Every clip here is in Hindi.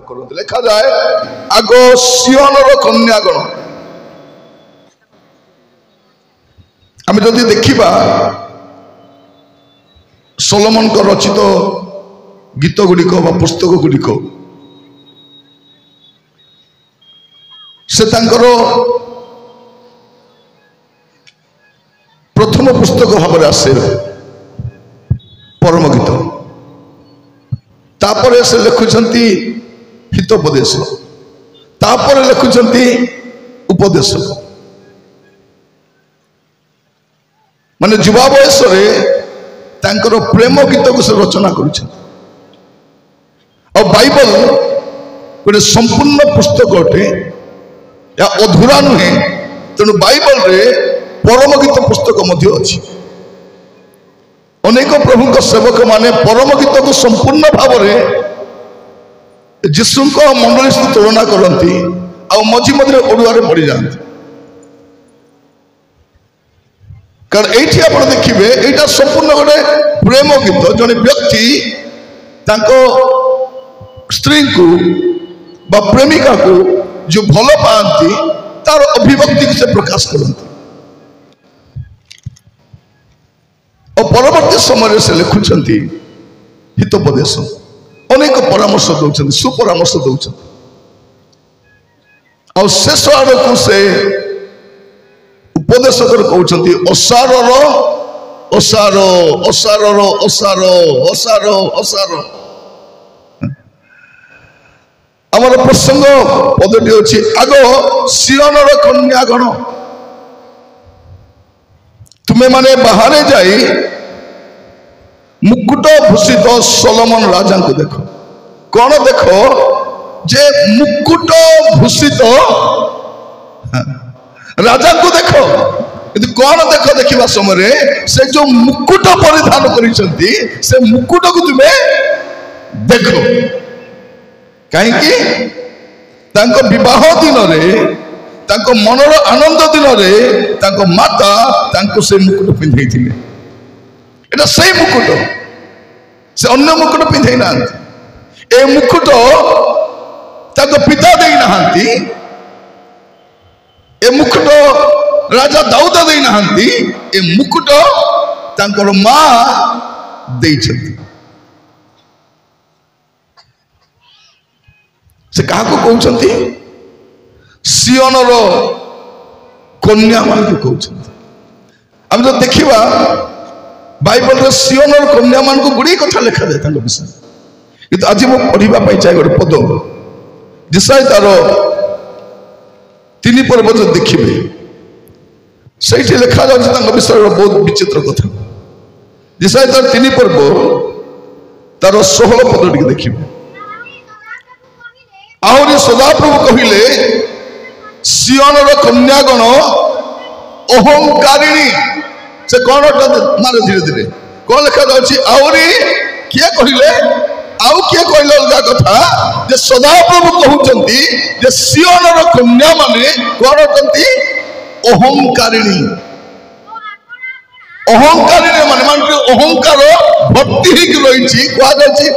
करते लिखा जाए आग सियोनर कन्यागण आम जदि देखा सोलोमन को रचित गीत गुड़िक पुस्तक गुड़िक से प्रथम पुस्तक भाव आसे परम गीत तापर से लिखुंट हितोपदेश तापर लिखुंट उपदेश माने युवा बयस प्रेम गीत को से रचना कर बाइबल गोटे संपूर्ण पुस्तक अटे या अधूरा नुहे तेणु बाइबल रे परम गीत पुस्तक मध्य अच्छी अनेक प्रभु सेवक माने परम गीत को संपूर्ण भाव जीशु मंडली सहित तुलना करती आ मझी मझे ओडुआरे पड़ जाती कारण ये आप देखिए यहाँ संपूर्ण गोटे प्रेम गीत जड़े व्यक्ति स्त्री को बा प्रेमिका को जो भल पाती तार अभिव्यक्ति से प्रकाश करते और परवर्ती समय से लिखुंट हितोपदेश अनेक परामर्श दौरान सुपरामर्श दौरान और शेष आड़ को से उपदेशक कहते असार असार असार असार असार असार आमर प्रसंग पदटी अच्छी आग सियोनर कन्यागण तुम्हें माने बाहर जाई मुकुट भूषित सोलोमन राजा को देखो कौन देखो जे मुकुट भूषित राजा को देखो कि कौन देख देखा समय से जो मुकुट परिधान करिसेंती से मुकुट को तुम्हें देखो कहीं विवाह दिन में मनर आनंद दिन में माता से मुकुट पिंधे एटा से मुकुट से अन्य मुकुट पिंधे ना ए मुकुट पिता दे ना ए मुकुट राजा दाऊद दे ना ए मुकुट तांकर मां दे से क्या कहते सियोनर कन्या मान को कहते आम जो देखा बाइबल रे सियोनर कन्या मान को गुड़ी कथा लिखा जाए विषय किंतु आज मुझे पढ़ाई चाहे गोटे पद जिसाई तार 3 पर्व जो देखिए से लिखा जाए विषय बहुत विचित्र कथा जिसाई तार 3 पर्व तार 16 पद टी देखिए आहरी सदाप्रभु कहले सियोनर कन्यागण अहंकारिणी से कौन मारे धीरे धीरे कौन लिखा जाए आहरी किए कहले आउ किए कहले अलग कथा जे सदाप्रभु कहउचंती जे सियोनर कन्या माने कौन होती अहंकारिणी अहंकारिणी माने अहंकार भक्ति ही रही कह जाए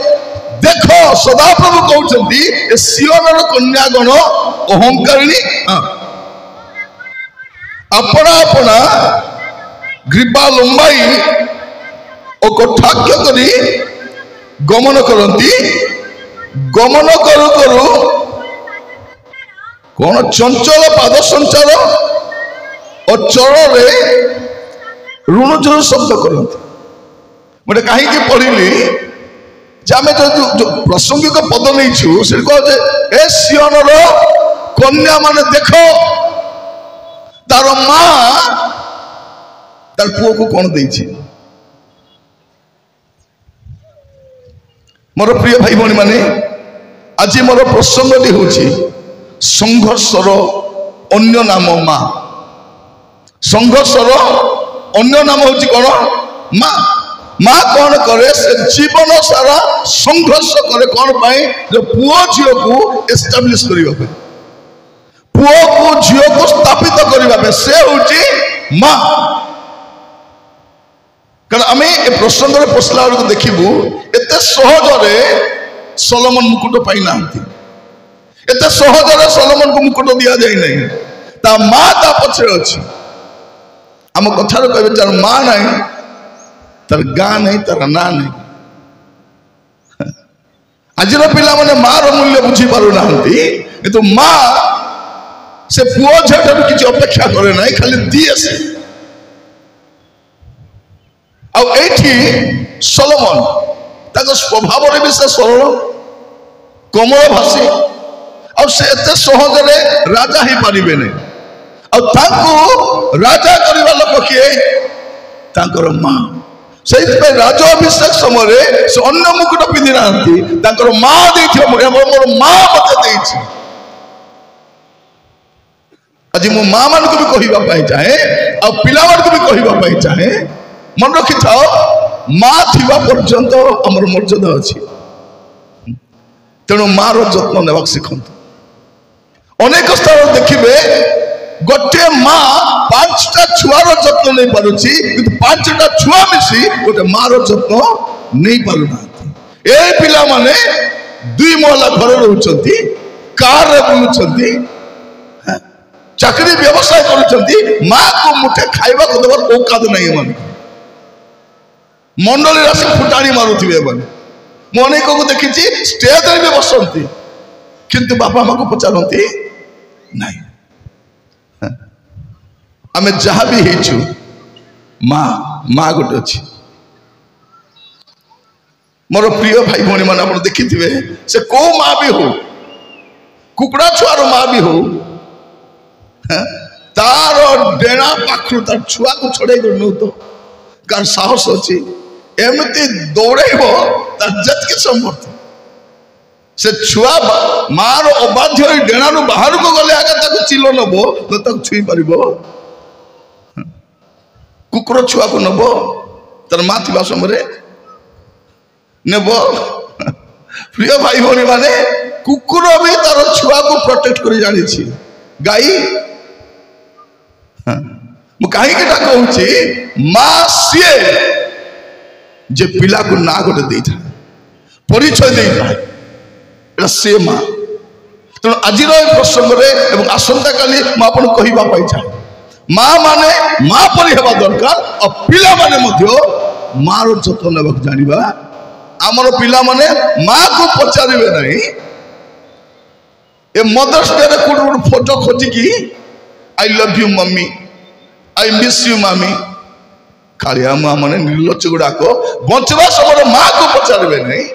देख सदाप्रभु कहते सियोनर कन्यागण अहंकारिणी अपना अपना ग्रीवा लंबाई और कटाक्ष करी गमन करती गमन करू करू कौन चंचल पाद संचार और चरण ऋणझुर शब्द करती मैं कहीं पढ़िली आमे जो प्रासंगिक पद नहीं छु से कहे सियोनर कन्या माने देखो तार मां तार पुओ को कौन देछि मोर प्रिय भाई भणी माने आज मोर प्रसंगटी होछि संघर्षर अन्य नाम मां संघर्षर अन्य नाम होछि कोन मां माँ कौन करे से जीवन सारा संघर्ष करे कौन पाए जो पुओ झील को एस्टाब्लिश करने पुओ को झील को स्थापित करने से हूँ माँ कारण आम ए प्रसंग में पशला बेलू देखू एत सहजरे सोलोमन मुकुट पाई ना एत सहजरे सलोमन को मुकुट दिया जाए नहीं ता माँ ता पछे अच्छी आम कथार कहे तार माँ नहीं तार गाँ नहीं तार ना नहीं आज पिला माने माँ मूल्य बुझी पारु ना किंतु माँ से पुओ झील ठार किसी अपेक्षा करे ना खाली दिए से आठी सलोमन ताको स्वभाव भी से सरल कोमल भाषी और से एते सहजरे राजा ही पारिबे नहीं और ताको राजा करबा लोक किए तांकर माँ से राजा अभिषेक समय से अन्य मुकुट पिंधि ना माँ दे मोर माँ मत आज मो माँ मान को भी कहवाई चाहे आ पिला को भी कहवाई चाहे मन रखी थाओ माँ थिबा पर्यंत आमर मर्यादा अच्छी तेणु माँ रत्न नेबाक शिखतु अनेक स्थान देखिए गोटे माँ 5टा छुआर जत्न नहीं पारुची किंतु 5टा छुआ मिसी गोटे माँ जत्न नहीं पारु ना ए पिला माने 2 महला घर रोचंती कार रे बुलुचंती चाकरी व्यवसाय करुचंती माँ को मुठे खाइबा को देवर औकात नहीं मन मंडली राशि फुटाणी मारुथिबे मन मु अनेक को देखिछि स्टेज रे भी बसंती किंतु बापा माँ को पचारती नहीं आमे जहाँ भी हेचु माँ माँ गोटे अच्छी मोर प्रिय भाई भौणी मान आप देखिथिबे से को माँ भी हो कुकड़ा छुआर माँ भी हो तार डेणा पाखु तार छुआ को छड़े नौ तो कार साहस अच्छी एमती दौड़ेब तार जतकी समर्थ से छुआ मार अबाध्य डेणा बाहर को गले आगे चिल नब तो छुई पार कुकुर छुआ को नब तार माँ थी समय नेब प्रिय भाई भौणी माने कुकुर भी तार छुआ को प्रोटेक्ट कर जानी गाई कहीं कहूँ माँ सीए जे पिला को ना गोटे दे था परिचय दे था से माँ तेणु आज प्रसंग में आसंता काली मुझे कहवाई चाहे माँ माने माँ परी हेबा दरकार और पिला माने माँ जत्न नेबा जानिबा आमर पिला माने माँ को पचारे नहीं ए मदर्स डे रे कोड फोटो खोजिकी I love you mummy I miss you मामी कालिया माँ मैंने निर्लज गुड़ाक बचवा समय माँ को पचारे नहीं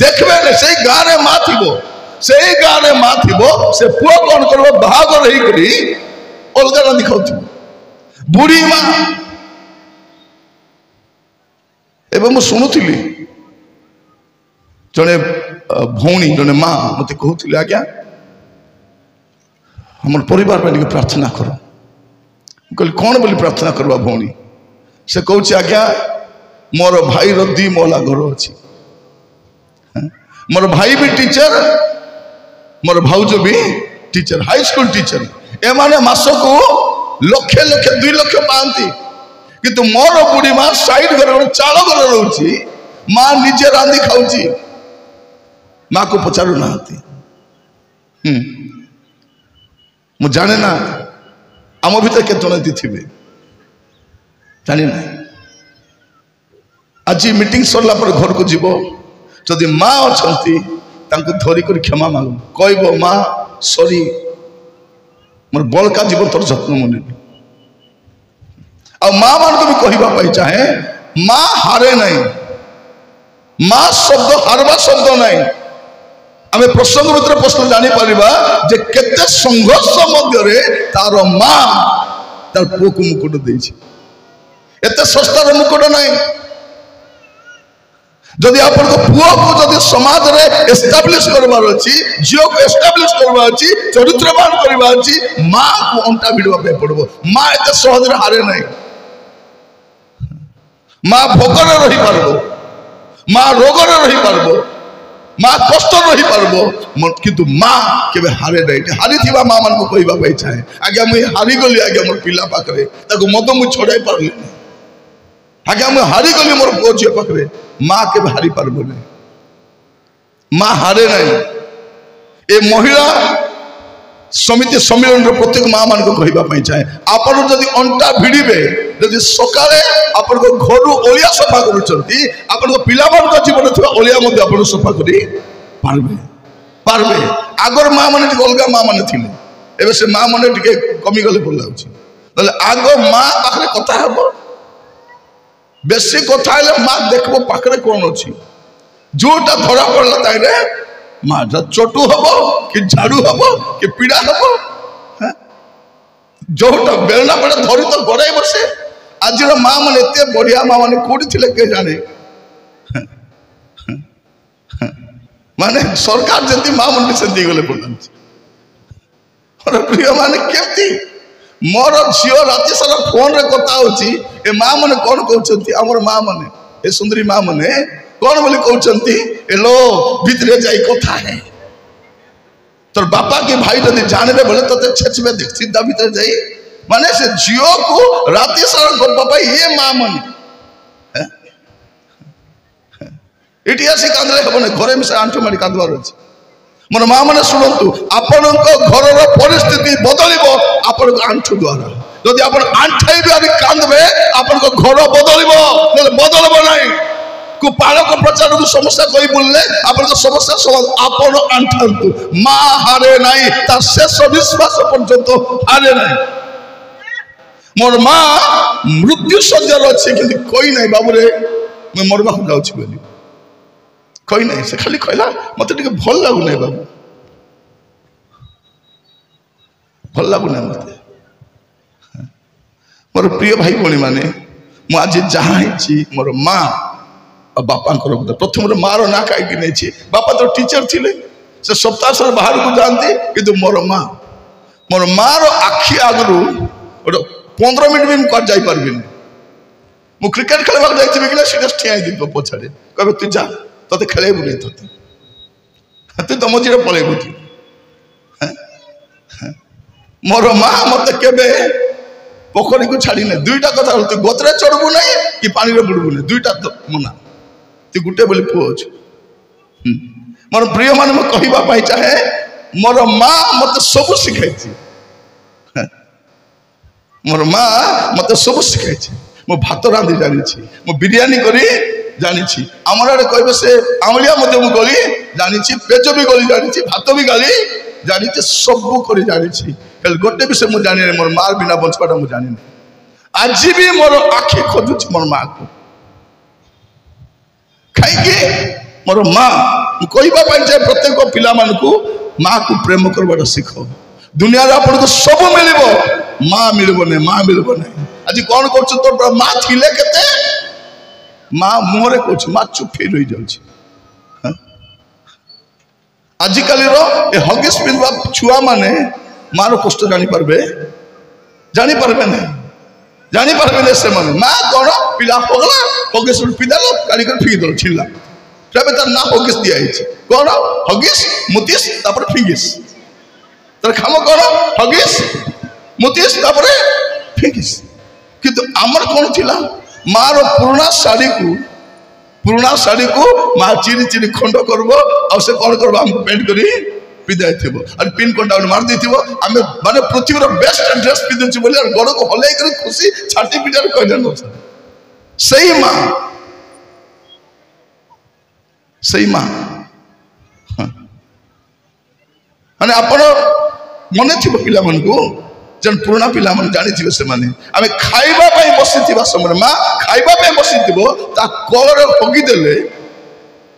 देखबे नहीं से गाँव में माँ थी से गाँव में माँ थी से पुआ कौन कर बाहागर अलग रांधि खाऊ बुढ़ी माँ एवं मुझे शुणुली जड़े भौणी जड़े माँ मत कहते आज्ञा हमर परिवार पर प्रार्थना कर कहली कौन बोली प्रार्थना करवा भौणी से कहूँ आज्ञा मोर भाई 2 महला घर अच्छी मोर भाई भी टीचर मोर भाउज भी टीचर हाई स्कूल टीचर एमाने मास को लक्षे लक्षे 2 लाख पाती किंतु मोर बुढ़ी माँ साइड घर चाल घर रोची माँ निजे रांधि खाऊची माँ को पचारू ना मु जाने ना आम भर केत थे जानी ना आज मीटिंग सरला पर घर को जीव जदि माँ अच्छा धरिक क्षमा मांग कह माँ सॉरी मोर बड़का जीवन तोर जत्न मुने आ माँ मान को भी कहवाई चाहे माँ हारे नहीं माँ शब्द हारवा शब्द नहीं आम प्रसंग भर प्रश्न जापर जे केते संघर्ष मध्य तार माँ तार पुओ को मुकुट दे एत सस्तार मुकुट नहीं जदि आप पुओ को जदि समाज में एस्टाब्लिश करवार अच्छी झील को एस्टाब्लिश करवार अच्छी चरित्रवान करवार अच्छी माँ को अंटा भिड़वा पड़ो माँ एत सहज हारे नहीं माँ भोगर रही पार माँ रोगर रही पार माँ कष्ट रही पार किंतु माँ के हारे नहीं हारी थी माँ मान को कहवाई चाहे आज्ञा मुझे हारी गली आज्ञा मोर पिला पाखे मद मुझे छड़ाई पार्ली आज्ञा मुझे हारी गली मोर पुओ झील पाखे माँ के हारी पार नहीं माँ हारे नहीं ए महिला समिति सम्मेलन प्रत्येक माँ मान कहवाई चाहे आपड़ जदि अंटा भिड़े जदि सकाले आपण घर ओलिया सफा कर पिला जीवन थी ओलिया सफा पार्बे आगर माँ मैंने अलग माँ मैंने थे से माँ मैंने कमिगले भल लगे आग माँ पाखे कथा हम बेसी कथा माँ देख पाखे कौन अच्छी जोटा धरा पड़ा ताइले माँ चटु हम कि झाड़ू हम कि पीड़ा हम जोटा बेलना बेड़ा धरी तो गड़ाई बसे आज माँ मैंने एत बढ़िया माँ मैंने कौटी थे किए जाने माने सरकार जमी माँ मन से गले पड़ा मोर प्रिय माने केमती मोर झील राति सारा फोन रे कथा होची ए माँ मैंने कौन कहते आमर माँ मैंने ए सुंदरी माँ मैंने कौन बोली कहते एलो भितरे जाई कथा है तोर बापा के भाई जब जानवे बोले तो छेचबे देख सीधा भीतर जाई माने से झील को राति सारा गप्पा ये माँ मैंने ये आसी कांदे हेबन घरे मिसे आंठु मारी कांदवार अछि मोर माँ मैंने शुणु आपण घर परिस्थिति बदल आपण आंठु द्वारा जदि आप आंठाइबे कांदे आपण घर बदल बदलब ना को पालक प्रचार को समस्या कही बोलले आपण समस्या समाधान आपण आंठांतु माँ हारे नाई तार शेष विश्वास पर्यंत हारे नाई मोर माँ मृत्यु सज्जार अच्छे कि कोई ना बाबू रे मैं मरवा जाऊँ बोली कही ना से खाली कहला मत भल लगुना बाबू भल लगुना मत मोर प्रिय भाई भाई माने मुझे जहाँ मोर माँ और बापा प्रथम माँ ना कहीं नहीं बापा तो टीचर थे से सप्ताह सारा बाहर को जाती कि मोर माँ आखि आगु 15 मिनट भी मुझे जापारि मु क्रिकेट खेलवा जाइए कि सीधा ठिया दी पछाड़े कहे तू जा ते खेलबू नहीं तू तो मझे पलैबू मोर माँ मत के पोखरी को छाड़ी ना दुईटा कथा तू गतरे चढ़बू ना कि पानी में बुड़बू ना दुईटा तो मना तू गोटे बोली पुओ अच्छु मोर प्रिय मान कहवाई चाहे मोर माँ मत सब शिखाई मोर माँ मत सब शिखाई मो भात रांधि जानी मो बिरियानी करी जानी आमर आड़े कहे से आमलिया गली जानी पेज भी गली जानी भात भी गाली जानी सब कर जानी गोटे विषय मुझे जानी मोर मार बिना बचवाटा मुझे जानी आज भी मोर आखि खोजुची मोर माँ को कहीं मोर माँ कहवाई चाहे प्रत्येक पिला माँ को प्रेम करवा शिख दुनिया आपको सब मिल माँ मिलना माँ मिलना आज कौन कर तो माँ थिले केते माँ मुहरे कह माँ चुपी रही जाऊँ आजिकल हगिस पिंधा छुआ मैंने माँ कष्ट जापारे ना जापारे से माँ कौन पिला पगला हगिस पिधाल काढ़ फिंगिदेल छिला तब तार ना हगिस दिखाई कौन हगिस मुतीस फिंगिस तार खाम कौन हगिस मुतीस फिंगिस किंतु आमर कौन थी माँ पुराना शाढ़ी को माँ चिरी चिरी खंड कर कौन कर पेंट कर पिधाई थी और पिन कंटा मार दी आम माने पृथ्वी बेस्ट ड्रेस पिधु बोली गोड़ को हल खुशी छाटी पिटार कहले सही माँ माने आपण मन थी पिला जन पुराना पिला मन जानी से आम खाइबापी बसी समय माँ खाइबापी बसी कलर हगिदेले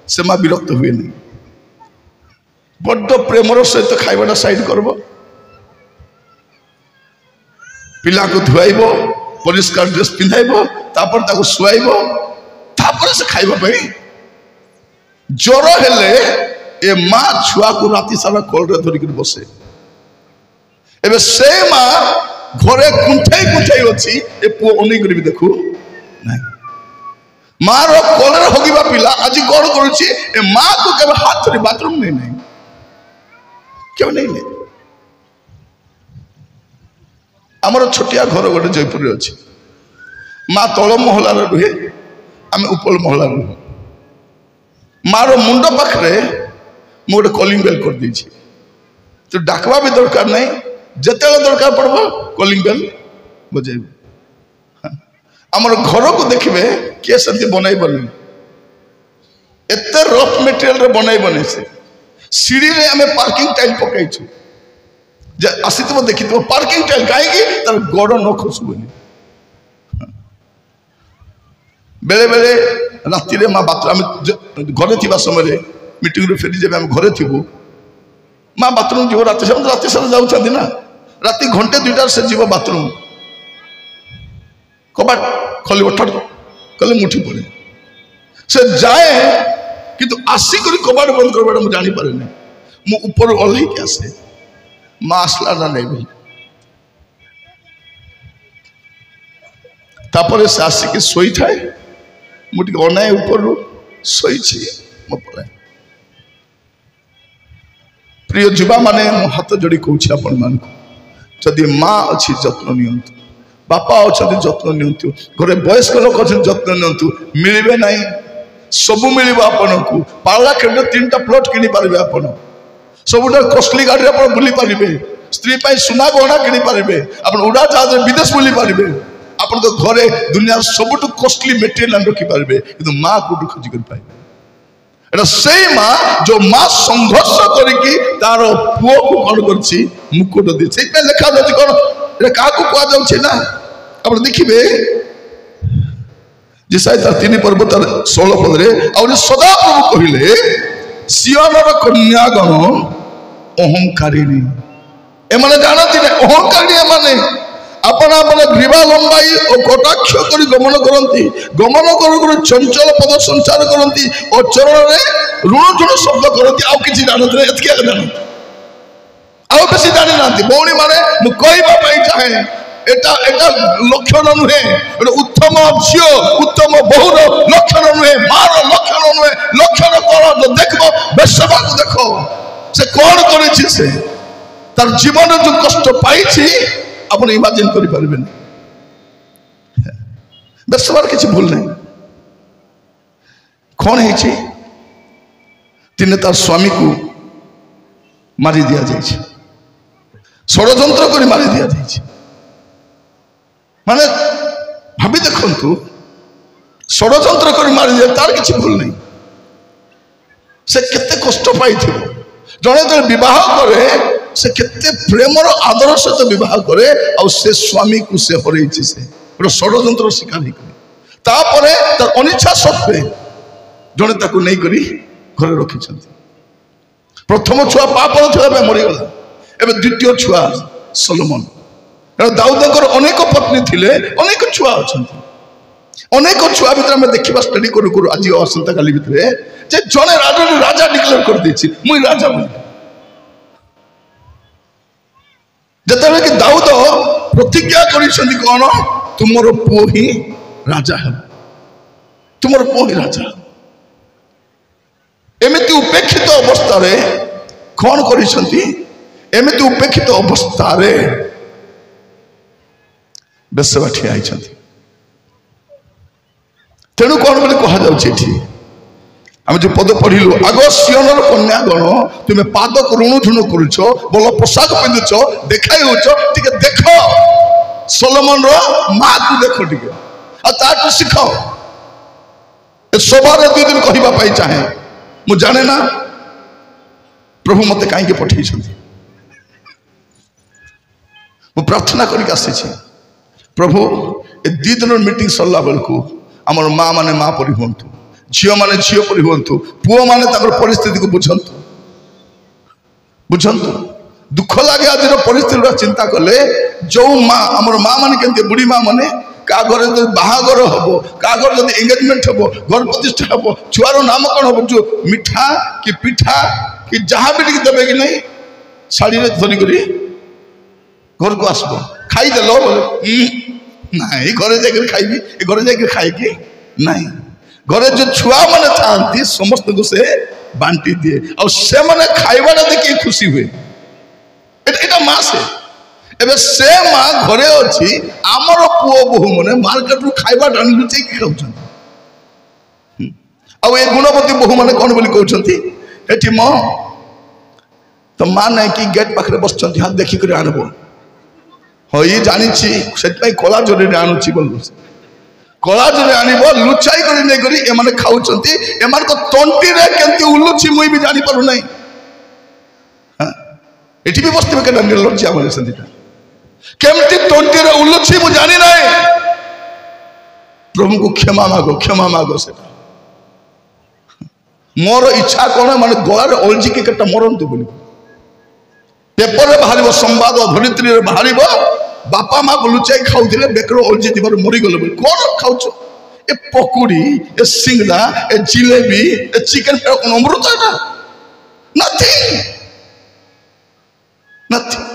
से माँ विरक्त हुए नहीं बड़ प्रेमर सहित खाइबाटा साइड करब पिला को धुआब परिष्कार ड्रेस पिंधाइब शुआब से खाइबापी ज्वर हेले ए माँ छुआ को राति सारा कल धरिक बसे एबे से माँ घरे कुंठे अच्छी ए पुओ अनेक भी देखू ना माँ कलर हगिबा पिला आज कौन कर माँ को केवल हाथ धरी बाथरूम नहीं क्यों नहीं आमर छोटिया घर गोटे जयपुर अच्छी माँ तल महलार रुहे आम उपल महलार रुह माँ मुंड पाखे मुझे कलिंग बेल कर तो डाकवा भी दरकार नहीं जिते दरकार पड़ो कॉलिंग बेल बजेब आमर घर को देखिए किए से बनईबनी एत रफ मेटेरियल बनईबनी से सीढ़ी रे आम पार्किंग टाइल पकईचु आसी देखी पार्किंग टाइल कहीं तार गोड़ न खसुबनी बेले बेले राति माँ बाथरूम घरे थी समय मीटिंग फेरी जब आम घरे थी माँ बाथरूम जीव राति सारा जाऊँ ना राति घंटे 2टार से जीव बाथरूम कबाट खोल ठट कले मुठी पड़े से जाए किंतु आसिक कबाट बंद करवाटा मुझे जानीपे मु ऊपर ओह्लैक आसे माँ आसला ना नहीं बोले तापर से आसिक शोई थाए मुझे अनाए ऊपर शोई मो पलाए प्रिय जुवा माने मो हाथ जोड़ी कहूँ आपण मान जदि माँ अच्छी जत्न नियंतु बापा अच्छा जत्न नियंतु घरे वयस्क लोक अच्छे जत्न नियंतु मिलबे नहीं सबू मिल आपन को पाला खेल 3टा प्लॉट किनी पारे आपण सबुटा कॉस्टली गाड़ी आप बुली पारे स्त्री सुना गहना किनी पारे आप उड़ा जहाज विदेश बुली पारे आप घरे दुनिया सबुठ कॉस्टली मेटेरियल रखिपारे कि माँ कौटू खोजिक पाइबे एटा से माँ जो माँ संघर्ष करके तार पुओ को कौन कर मुकुट दी से लिखा जाए कौन एटा क्या कहुचे ना आप देखिए जिसाई तार 3 पर्व तार 16 पदरे और सदा प्रभु कहले सियोनर कन्यागण अहंकारिणी एमाने जानती ना अहंकारिणी एमाने अपना अपना ग्रीवा लंबाई और कटाक्ष कर गमन करती गमन कर चंचल पद संचार करती और चरण में ऋण झुण शब्द करती आउ किसी जानते एतकिया जानते आउ बेसी जानी ना भौणी माने मु कहवाई चाहे एटा एटा लक्षण नुहे उत्तम झील उत्तम बहुर लक्षण नुहे मार लक्षण नुहे लक्षण कौन जो देख बेसवा को देख से कौन कर तार जीवन जो कष्ट पाई आप इमाजिन करें बेसवार किसी भूल नहीं कौन है दिने तार स्वामी को मारी दिया जाए षड्यंत्र कर मारी दिया जाए माने भाभी देखु षड्यंत्र कर मारी दिया तार किसी भूल नहीं से केते कष्ट पाई जड़े जो विवाह करे से केते प्रेमर आदर सहित विवाह करे और से स्वामी को से हरई से षड्यंत्र शिकार होकर तार अनिच्छा सत्वे जड़े ताकू नहीं करी घरे रखी प्रथम छुआ पापड़ छुआ मरीगला एवं द्वितीय छुआ सलोमन दाऊदर अनेक पत्नी थिले अनेक छुआ अच्छा अनेक छुआ भर आम देखा स्टडी करूँ आज आसंता काली भितर जड़े राजा डिक्लेयर कर देछि मुई राजा बोली जिते कि दाऊद प्रतिज्ञा कर कौन तुमर पुओ ही राजा है तुमर पुओ ही राजा एमती उपेक्षित अवस्था कौन करमती उपेक्षित अवस्था बेसवा ठिया तेणु कौन बोले कहुच्छे आम जो पद पढ़लु आग सियोनर कन्यागण तुम्हें पाद को ऋण झुण करुच भल पोशाक पिंधुच देखाई होके देख सोलोमन माँ को देख टे शिख सभार 2 दिन कहवाई चाहे मुझे जाने ना प्रभु मत कहीं पठे प्रार्थना करके आसी प्रभु ए 2 दिन मीटिंग सरला बेलू आम माँ मैंने माँ परी हूँ झील मैंने झील परी हूँ पुओ मैंने परिस्थिति को बुझंतु बुझंतु दुख लगे आज परिस्थिति चिंता कले जो माँ आम माँ मैंने केमती बुढ़ी माँ मैंने क्या घर बाहागर हम क्या घर जब एंगेजमेंट हम घर प्रतिष्ठा हम छुआर नाम कौन हम जो मिठा कि पिठा कि जहाँ भी देवे कि नहीं शाड़ी धरिक घर को आसब खाईदेल ना घरे जाकर खाइबी घरे जाकर खाए नहीं घरे जो छुआ मैंने था समस्त को से बांटी दिए और से मैंने खाइबाटा देखिए खुशी हुए एटा माँ से एबे से माँ घरे अच्छी आमर पुओ बोहू मैंने मार्केट रू खाइबा लुचे खाऊ गुणवती बोहू मैंने कौन बोली कहते मो तो माँ नहीं कि गेट पाखे बस हाँ देखिक आनब हाँ ये जानी से कला जोरे आणुची बोल कला जोरे आनब लुचाई कर नहीं एम खाऊँ एम तंटी केमती उलुची मुई भी जानी पार ना ये भी बसते के निर्लज्ज आम केमती तंटी उलुची मुझे जानी ना प्रभु को क्षमा मागो से मोर इच्छा कौन माने गलार अलझिकी केटा मरतु बोली पेपर बाहर संवाद धरित्री बाहर बापा माँ को लुचाई खाऊे बेकर अलझी थी मरीगल कौन खाऊ ए पकुड़ी ए सिंगड़ा ए जिलेबी ए चिकेन कौन अमृत है नथिंग नथिंग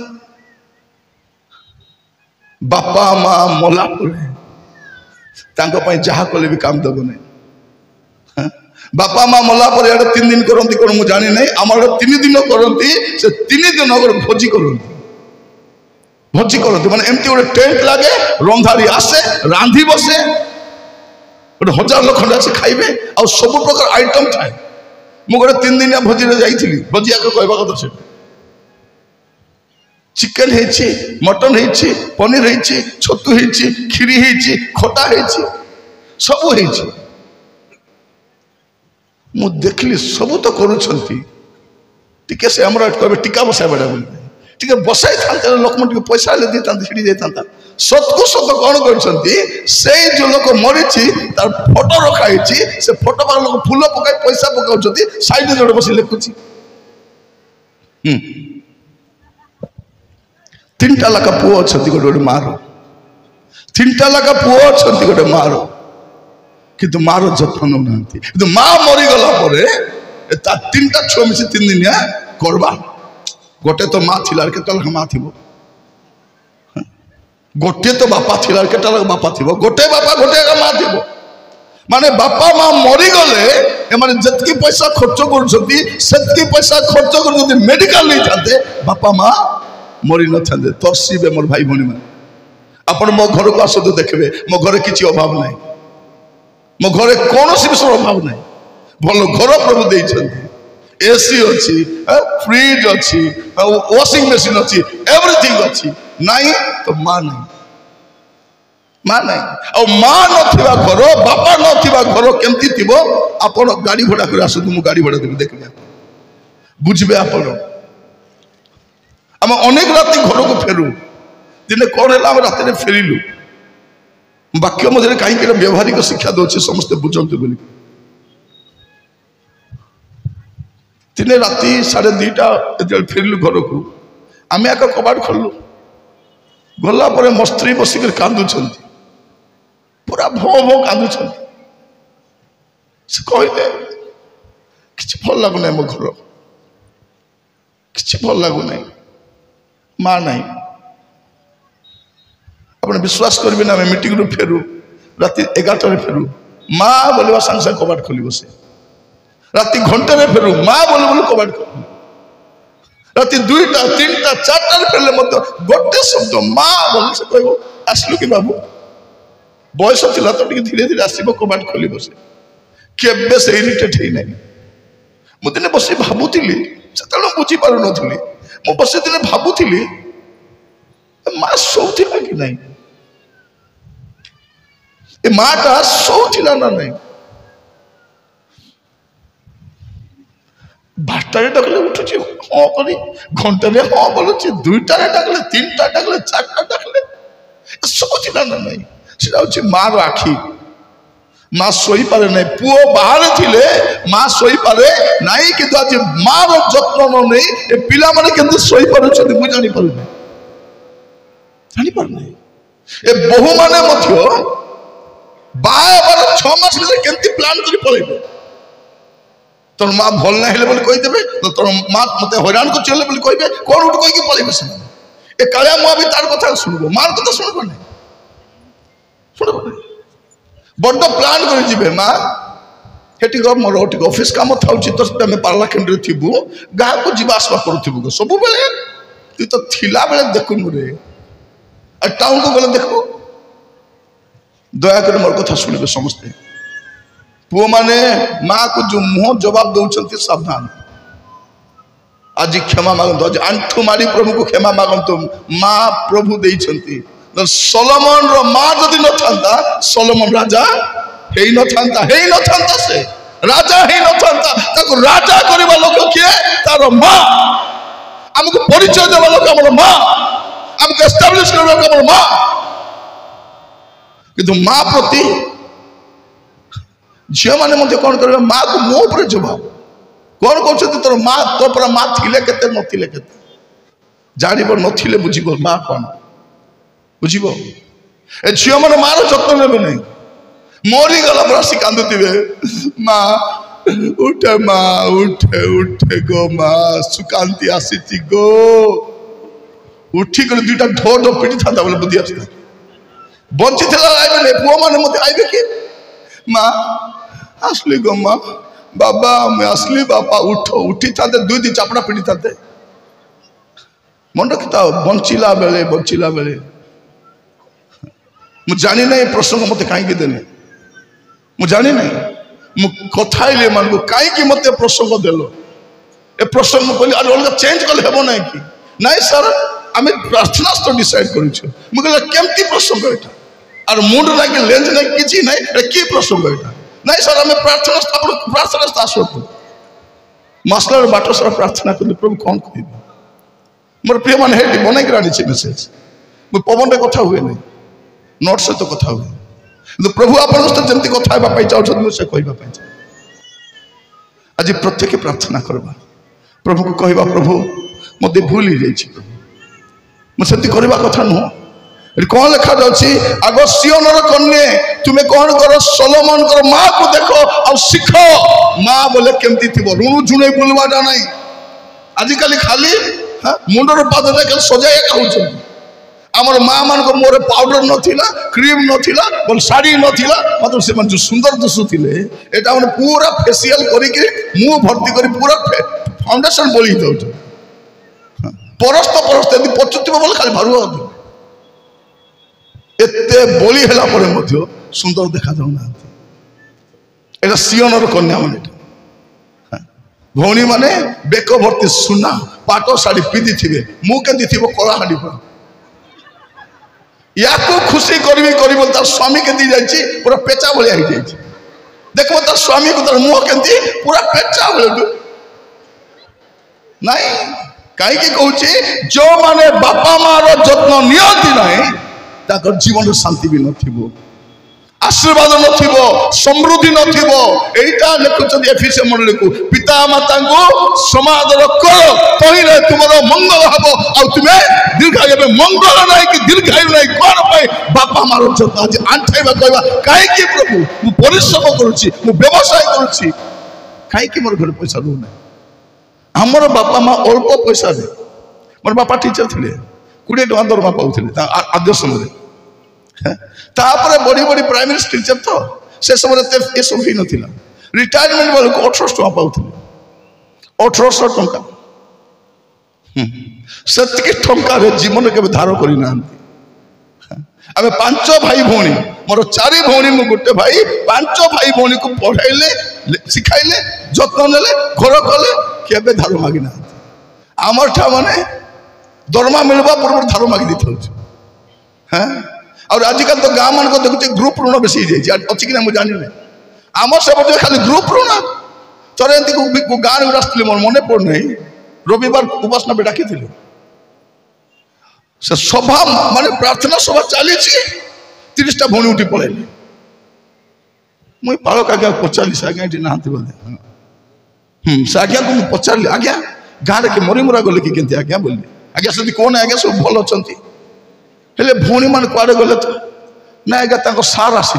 बापा माँ मला जहाँ कले भी काम दब नहीं बापा माँ मला पर 3 दिन करती कौन मुझे जानी ना आम 3 दिन करती से 3 दिन भोजी करती माने एमती गोटे टेंट लगे रंधारी आसे रांधि बसे गोटे 1000 लोक खंडे आसे खाइबे आ सब प्रकार आइटम थाए मु गोटे 3 दिन भोजी रे जाइथिली भोजी आके कहबा कथा से चिकेन है मटन है पनीर है छतु है खीरी है खटा है सब है मु देखली सब तो करुँचे से आम कहे टीका बसाई बेड़ा बोलते टी बसाई था लोक मैं पैसा दे सीढ़ी जाता सत को सत कौन कर जो लोक मरी तार फोटो रखाई से फोटो पाख लोग फूल पकाई पैसा पकाउछंती साइड जोड़े बस लिखुची 3टा लाखा पुओ अच्छा गोटे मार 3टा लाखा पुओ अच्छा गोटे मार किंतु मार जत्न नौ कि माँ मरीगला 3टा छुआ मिसी 3 दिनिया करवा गोटे तो माँ थी केटा लाख माँ थी गोटे तो बापा थी केटा लाख बापा थी गोटे बापा गोटे माँ थी माने बापा माँ मरीगले एमाने जतकी पैसा खर्च कर पैसा खर्च कर मेडिकल नहीं जाते बापा माँ मरी न था तरसीबे मोर भाई भौणी मैंने आपण मो घर को आसतु देखबे मो घरे किसी अभाव नहीं मो घरे कौन विषय अभाव नहीं भल घर प्रभु देइछन्ती एसी अच्छी फ्रिज अच्छी वॉशिंग मशीन अच्छी एवरीथिंग अच्छी नहीं तो माँ नहीं माँ नथिबा घर बापा नथिबा घर केमती थिबो आपण गाड़ी भड़ा कर आसतु मु गाड़ी भड़ा देबी देखबे बुझबे आपण आम अनेक राति घर को फेरू दिने कौन है रात फेरिलु वाक्य मध्य कहीं व्यवहारिक शिक्षा दौर समस्ते बुझंतु बोली दिने राति 2:30 फेरिलु घर को आम एक कबाट खोलु गला पर मो स्त्री बसिक कांदुंट पूरा भो भो कांदुंट से कहले कि भल लगुना मो घर कि भल लगुना माँ नहीं अपने विश्वास करेंगे ना मीटिंग रू फेरू राति 11 फेरू माँ बोलवा सांग सांग कबाट खोल से राति घंटे फेरू माँ बोल बोल कबाट खोल राति 2टा 3टा 4टा फेरले गोटे शब्द माँ बोल से कह आसलु कि बाबू बयस था तो धीरे धीरे आसब कबाट खोल से केबे से इरिटेट है ना मुझे बस भावुली से बुझी पार नी मु बस दिन भावुली माँ शोला कि नहीं ए माटा शोला ना नहीं 12टारे डाकले उठुची हाँ करी घंटे हाँ बोलूँ 2टारे डाकले 3टा डाकले 4टा डाकले शोला ना नहीं से मार आखि माँ शोई पारे नहीं पुओ बाहर थिले माँ शोई पारे नहीं कि आज मार जत्न न नहीं ए पिला माने केंदे शोई पारुछथि मु जानि पारुनी ए बहु माने मध्य बार 6 मास में केंती प्लान करी पळेबे तोर माँ भल ना हेले बोली कहि देबे तोर माँ मते हैरान को चले बोली कहिबे कोन उठ कहि के पळेबे से ए कालिया मुआ भी तार कथा सुनबो मार कथा सुनबो नहीं बड़ प्लान कर माँ हेटी मोर ऑफिस काम था तो पार्लाखेंड थी गाँव को जावासवा करूँ सब बेले तु तो थिला बेले देखुनु रे टाउन को गले देखु दयाकर मोर कथा शुणे समस्ते पुओ माने माँ को जो मुह जवाब दौरान सावधान आज क्षमा मागंतु आज आंठू मारी प्रभु को क्षमा मागंतु माँ प्रभु देइछंती सोलोमन रो माँ जदि न थांता सोलोमन राजा हेई न थांता से राजा हेई न थांता ताको राजा करबा लोक किए तारो माँ हमको परिचय देबा लोक हमर माँ हमको एस्टैब्लिश करबा लोक हमर माँ किंतु माँ प्रति झियो माने मते कोन करबा माँ को मो ऊपर जवाब कौन कहते तोर माँ तो पर माँ थिले केते नथिले केते जानिबो नथिले बुझिबो माँ कौन बुझिबो ए झियो माने मार जत्न नेबे नै मोरी गला बरसी कांदुतिबे माँ उठे माँ उठे गो माँ सुकांति आसीची गो उठी कर दुटा ढोढ पिटी थांदा बोले बुद्धि आस्ता बंची थला आइबे नै पुओ माने मते आइबे कि माँ असली गो माँ बाबा मैं असली बाबा उठो उठी था दुई दिन चापड़ा पिटी था मन रखता बंचिला बेले मु जानी नहीं प्रसंग मत कहीं देने मु जानी नहीं मु कथा मान को कहीं मत प्रसंग देल ए प्रसंग कहली अरे अलग चेंज कले हेबो नहीं कि नहीं सर आम प्रार्थना तो डिसाइड करूँ मुझे केमती प्रसंग एटा और मुंड ना कि लेंज ना कि नहीं कि प्रसंग एटा नहीं सर आम प्रार्थना आसो मसलार बाट सारा प्रार्थना कर प्रभु कौन कह मोर प्रिय मान बनई आनी मेसेज मुझे पवन कथा हुए नहीं नोट से तो कथा हुए प्रभु आप जमी कथा चाहते मुझे कहवाई आज प्रत्येक प्रार्थना करवा प्रभु को कहवा प्रभु मत भूल ही जाइए प्रभु मुझे करवा कथा नुह कौन लिखा जाऊँगी आग सियोनर कन्ये तुम्हें कौन कर सोलोमन कर माँ को देखो और शिख माँ बोले केमती थी ऋणु झुणे बुलवाटा नहीं आजिकल खाली मुंडर पाद सजाए कहते आमर माँ मान को मोर पाउडर नथिला क्रीम नथिला बोल साड़ी नथिला मतलब से जो सुंदर दिशुले एटा माने पूरा फेशियल करिके मुंह भर्ती करी पूरा फाउंडेशन बोली दउछ परस्त यदि पचुतिबो बोले खाली भारुआ एते बोली हला पर मध्य सुंदर देखा जाऊ ना एटा सियोनर कन्या माने भौणी माने बेक भर्ती सुना पाटो साड़ी पिंधि थिबे मु केंदी थिबो कला हांडी पर या को खुशी करी तार स्वामी केंदी जाइछि पूरा पेचा भलिया हो जाइछि देखो तार स्वामी को तार मुंह केंदी पूरा पेचा भलिया नहीं काई की कहूछि जो माने बापा मार जत्न नियति नहीं ताकर जीवन शांति भी नथिबो आशीर्वाद नथिबो समृद्धि नथिबो एटा लिखुछन एफिसियन मंडली को पिता माता को समादर करो तहिरे तुमरो मंगल हबो आ तुमे दीर्घायु में मंगल नहीं कि दीर्घायु नहीं कोन पाई बापा मार जत्न आज आंठाइबा कहबा काई की प्रभु मु परिश्रम करूछि मु व्यवसाय करूछि काई की मोर घर पैसा दउ नै हमर बापा माँ अल्प पैसा दे मोर बापा टीचर थिले 20 टका दरमा पाउथिले आद्य समय तापर बड़ी बड़ी प्राइमरी टीचर तो से समय ये सब ही नथिला रिटायरमेंट वाले को 1800 टका पाउथिले 1800 टका सत्य टका रे जीवन के धार करि नांती आमे 5 भाई भौणी मोर 4 भौणी मु गुटे भाई 5 भाई भौणी को पढ़ाइले सिखाइले जत्न नेले घर कले केबे धार मागी ना आमर ठा माने दरमा मिलबा पूर्व धार मागी दिथौ हैं और आजिकल तो गाँव मान को देखते ग्रुप ऋण बेसी अच्छी कि मुझे जानी आम सब खाली ग्रुप ऋण थोड़े एमती गाँव में आसते मोर मन पड़ नहीं रविवार उपासना पे डाकी से सभा माने प्रार्थना सभा चली 30टा भौणी उठी पलैली मुई पालक आज्ञा पचारि से आज्ञा ना बोले से आज्ञा को पचारि आज्ञा गाँव के मरी मुरा गले कि केमती आज्ञा बोली आज्ञा से कौन आज्ञा सब भल अच्छा हेले भौणी मान कुआडे गले तो ना आज्ञा सार आसी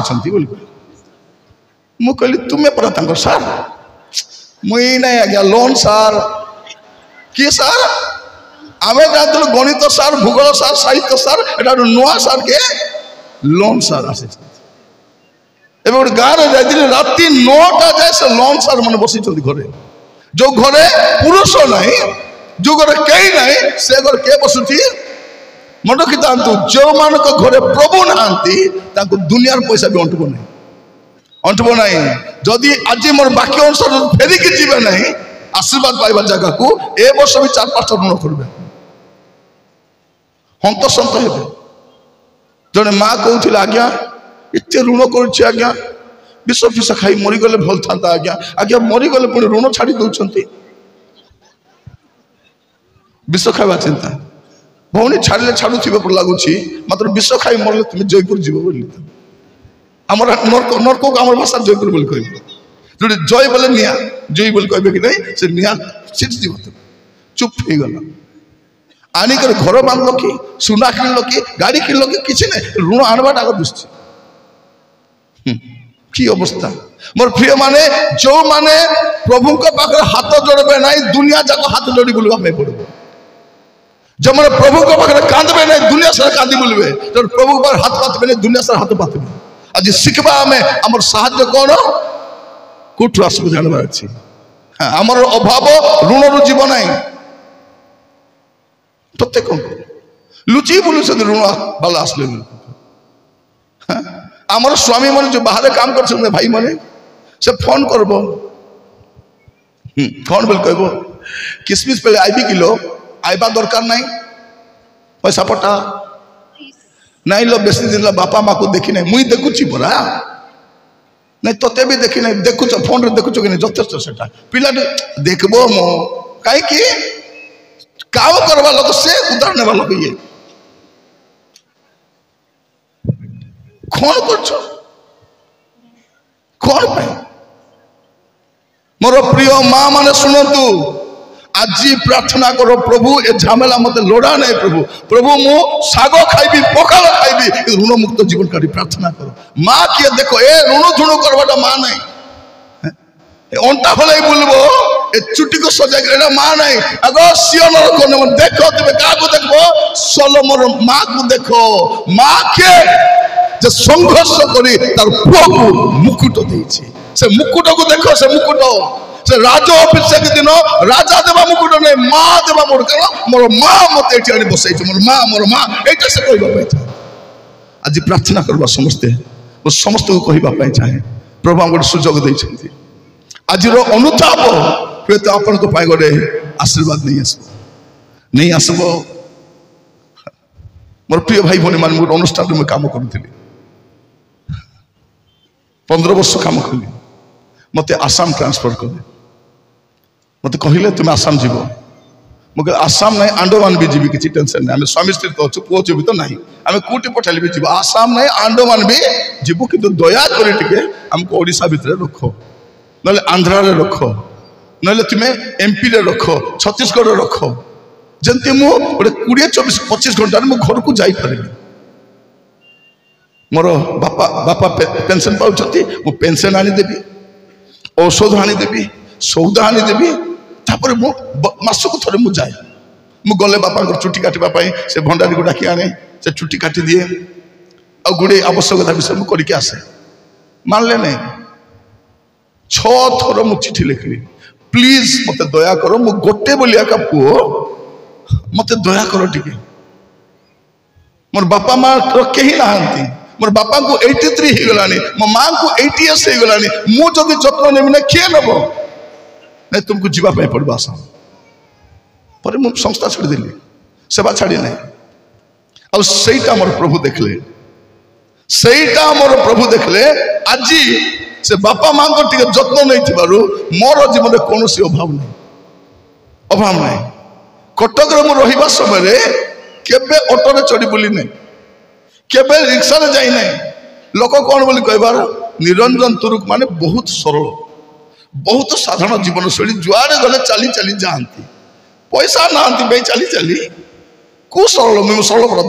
मु कहली तुम्हें परा तांको सार मुई नहीं आज्ञा लोन सार कि सार आम जानते गणित सार भूगोल सार साहित्य सार एटा नुआ सार के लोन सार आसी गोटे गाँव में जाइए राति 9टा जाए से लोन सार मैंने बसी घरे जो घरे पुरुष नहीं जो घरे कई नहीं से घर के बसुची मन रखी था जो मान घरे प्रभु ना दुनियार पैसा भी अंटब नहीं जदि आज मोर बाक्य अनुसार फेरिकी जी ना आशीर्वाद पाइबा जगह को ए वर्ष भी 4-5 ऋण करबे हंतसंत हेबे जने माँ कहूथिले आज्ञा एते ऋण करूछि आज्ञा विष फिष खाई मरीगले भल था आज्ञा आज्ञा मरीगले पुणी ऋण छाड़ी दौरान विष खावा चिंता भौणी छाड़े छाड़ुवे पर लगुच मात्र विष खाई मरले तुम्हें जयपुर जीव बोली आमर नर्क को आम भाषा जयपुर बोली कह जो जय बोले निया जय बोली कहे कि नहीं से निया सीट जीव चुप हो गला आनिक घर बांधल कि सुना किणल कि गाड़ी किणल कि किसी ना ऋण आणवाटा आग दुश्ची की अवस्था मोर प्रिय माने जो माने प्रभु पाखे हाथ जोड़े ना दुनिया जाक हाथ जोड़ी बुलवा पड़ो जो मैंने प्रभु को पाखे कांदे ना दुनिया सारा कांदी बुलवे तो प्रभु पर हाथ पातबे ना दुनिया सारा हाथ पातबे आज शिखबा आम आम साहाଯ୍य कौन कौटू आसब जानवर अच्छी आमर अभाव ऋण रु जीव ना प्रत्येक लुचि बुलू ऋण बाला आसले आमर स्वामी मैंने जो बाहर काम कर भाई मैंने से फोन करब फोन बोल कह किसमिस पे आईबी किलो आईबा दरकार नहीं पैसा पटा नहीं लो बेसी दिन बापा माँ को देखी नहीं मुई देखुची परा नहीं तोते भी देखी नहीं देखुच फोन रे देखुच कि जथेष्ट सेटा पिला देखबो मो कहीं काम करवा लोग से उधार नेवा लोग ये कौन कर मोर प्रिय माँ माने सुनतु आज प्रार्थना करो प्रभु ए झमेला मत लोड़ा नहीं प्रभु प्रभु मु साग खाइबी पखाल खाइबी ऋण मुक्त जीवन काटी प्रार्थना करो माँ किए देखो ए ऋण झुण करवाटा माँ नहीं अंटा हल बुलबो ए चुटी को सजा माँ नहीं अगर सियन देखो तुम्हें क्या देखो सोलोमन माँ को देखो माँ के जे संघर्ष करी तार पुआ को मुकुट देछि से मुकुट को देखो से मुकुट से राजा अभिषेक दिन राजा देवा मुकुट नहीं माँ देवा मोर कारण मोर माँ मत एठी आनी बसै मोर माँ एटा से कहबा पाई चाहे आज प्रार्थना करबा समस्ते वो समस्त को कहबा पाई चाहे प्रभु हम गोटे सुजोग दैछन्ति आज रो अनुताप हुए तो आपन को पाई गोटे आशीर्वाद नहीं आसबो मोर प्रिय भाई भौणी मान गोटे अनुष्ठान में काम करूଥିଲି 15 वर्ष काम कली मत आसाम ट्रांसफर कले मत कहले तुम आसाम जीव मुझे आसाम नहीं आंडोमान भी जीवी किसी टेंशन नहीं आम स्वामी स्त्री तो अच्छु पुओ जीवी तो नहीं आम कौटी पठाइले भी जीव आसाम नहीं आंडोमान भी जीवु कि दया कर आमको ओडिशा भितर रख ना आंध्रा रख ना तुम्हें एमपी रे रख छत्तीसगढ़ रख जमती मुझे 20-24-25 घंटा मु घर को जापारि मोर बापा पेंशन पाउछंती मु पेंशन आनीदेवी औषध आनीदेवी सौदा आनीदेवी तापर मु मासक थरे मु जाए मु गले बापा चुटी काटिबा से भंडारी को डाकी आने से चुटी काटी दिए आ गुड़े आवश्यकता विषय मु करके आसे मानले नहीं 6 थर मु चिठी लिखली प्लीज मते दया करो मु गोटे बोलिया का पुओ मते दया करो टिके मोर बापा माँ कहीं नहांती मोर बापा को 83 हो गलानी मो माँ को 80 इयर्स हो गलानी मु जदि जत्न नेबि ना किए नेब नहीं तुमको जीवा पे पड़ो आसाम पर मु संस्था छाड़ी देली सेवा छाड़ी नहीं आ सेटा मोर प्रभु देखले सेटा मोर प्रभु देखले आज से बापा माँ को टिके जत्न नहीं थिबारु मोर जीवन में कौन अभाव नहीं कटक मु रहिबा समय केबे ऑटो रे चढ़ी बुली नहीं केबे रिक्शा रे जाई नहीं लोक कौन बोली कहबार निरंजन तुरुक माने बहुत सरल बहुत साधारण जीवन शैली जुआड़े गले चली चली जाती पैसा ना बे चली चली को सरल मैं सरल बड़ा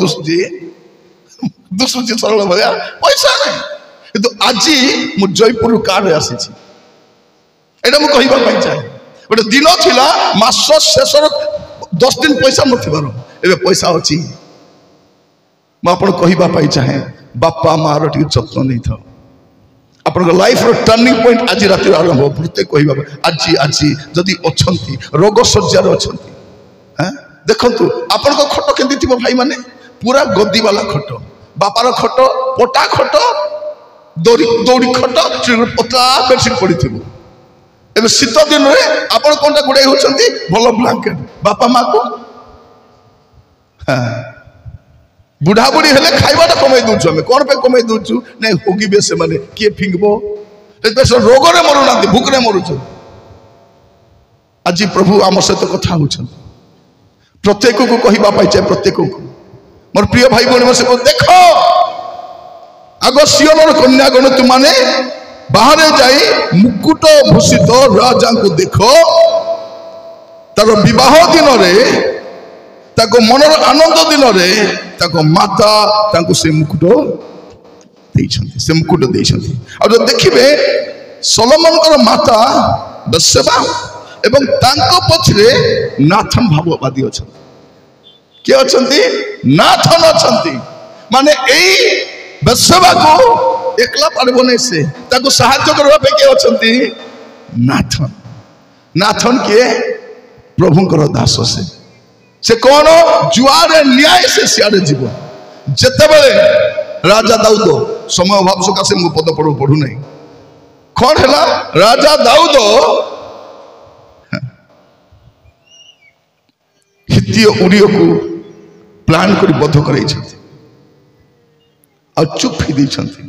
दुसुची सरल भाया पैसा नहीं किंतु आज मु जयपुर कार आसी एटा मु कहबा पई चाहे गोटे दिन थिला मास शेष 10 दिन पैसा नथिबार एबे पैसा अछि मु आपन कहबा पई चाहे बापा माँ रो टिके जत्न नहीं था अपन लाइफ रो टर्निंग पॉइंट आज राति आरंभ प्रत्येक कहबा आज आज जदि अछंती रोग सज्जार अछंती हैं देखंतु अपन को खट केंदी थिबो भाई माने पूरा गद्दी वाला खट बापार खट पटा खट दौड़ी दौड़ी खट पतला बेडशीट पड़ी थिबो ଏବେ ଶୀତ ଦିନରେ ଆପଣ କଣଟା ଘୋଡ଼େଇ ହେଉଛନ୍ତି? ଭଲ ବ୍ଲାଙ୍କେଟ। ବାପା ମା କୁ ବୁଢ଼ା ବୁଢ଼ୀ ହେଲେ ଖାଇବାଟା କମେଇ ଦଉଛୁ ଆମେ। କଣ ପାଇଁ କମେଇ ଦଉଛୁ? ନାଇଁ ହୋଗିବେ ସେମାନେ, କିଏ ଫିଙ୍ଗିବ, ରୋଗରେ ମରୁନାହାନ୍ତି, ଭୋକରେ ମରୁଛନ୍ତି। ଆଜି ପ୍ରଭୁ ଆମ ସହିତ କଥା ହେଉଛନ୍ତି, ପ୍ରତ୍ୟେକକୁ କହିବା ପାଇଁ ଚାहे ପ୍ରତ୍ୟେକକୁ। ମୋର ପ୍ରିୟ ଭାଇ ଭଉଣୀ ସେ ଦେଖ, ଆଗ ସିଓନର କନ୍ୟାଗଣ ତୁମାନେ ବାହାରେ ଯାଇ ମୁକୁଟ ଭୂଷିତ ରାଜାଙ୍କୁ ଦେଖ। ତାର ବିବାହ ଦିନରେ, ତାଙ୍କ ମନର ଆନନ୍ଦ ଦିନରେ ତାଙ୍କ ମାତା ତାଙ୍କୁ ସେ ମୁକୁଟ ଦେଇଛନ୍ତି, ସେ ମୁକୁଟ ଦେଇଛନ୍ତି। ଆଉ ଯଦି ଦେଖିବେ ସଲୋମନଙ୍କର ମାତା ବତ୍ସେବା ଏବଂ ତାଙ୍କ ପଛରେ ନାଥନ ଭାବବାଦୀ ଅଛନ୍ତି। କିଏ ଅଛନ୍ତି? ନାଥନ ଅଛନ୍ତି। ମାନେ ଏଇ ବତ୍ସେବାକୁ একলা পারব না, সে তাকে সাহায্য করবা পাই কে অছন্তি? নাথন। নাথন কিয়ে? প্রভুঙ্কর দাস। সে কোন যুয়ারে ন্যায় সে সিয়ারে যাব। যেতেবেলে রাজা দাউদ, সময় অভাব সকাশে মু পদ পড়ু নাই, কଣ ହେଲା? রাজা দাউদ হিতীয় উড়িয়କୁ প্লান କରି ବଧ କରାଇଛନ୍ତି ଆଉ ଚୁପ୍ ହେଇ ଦେଇଛନ୍ତି।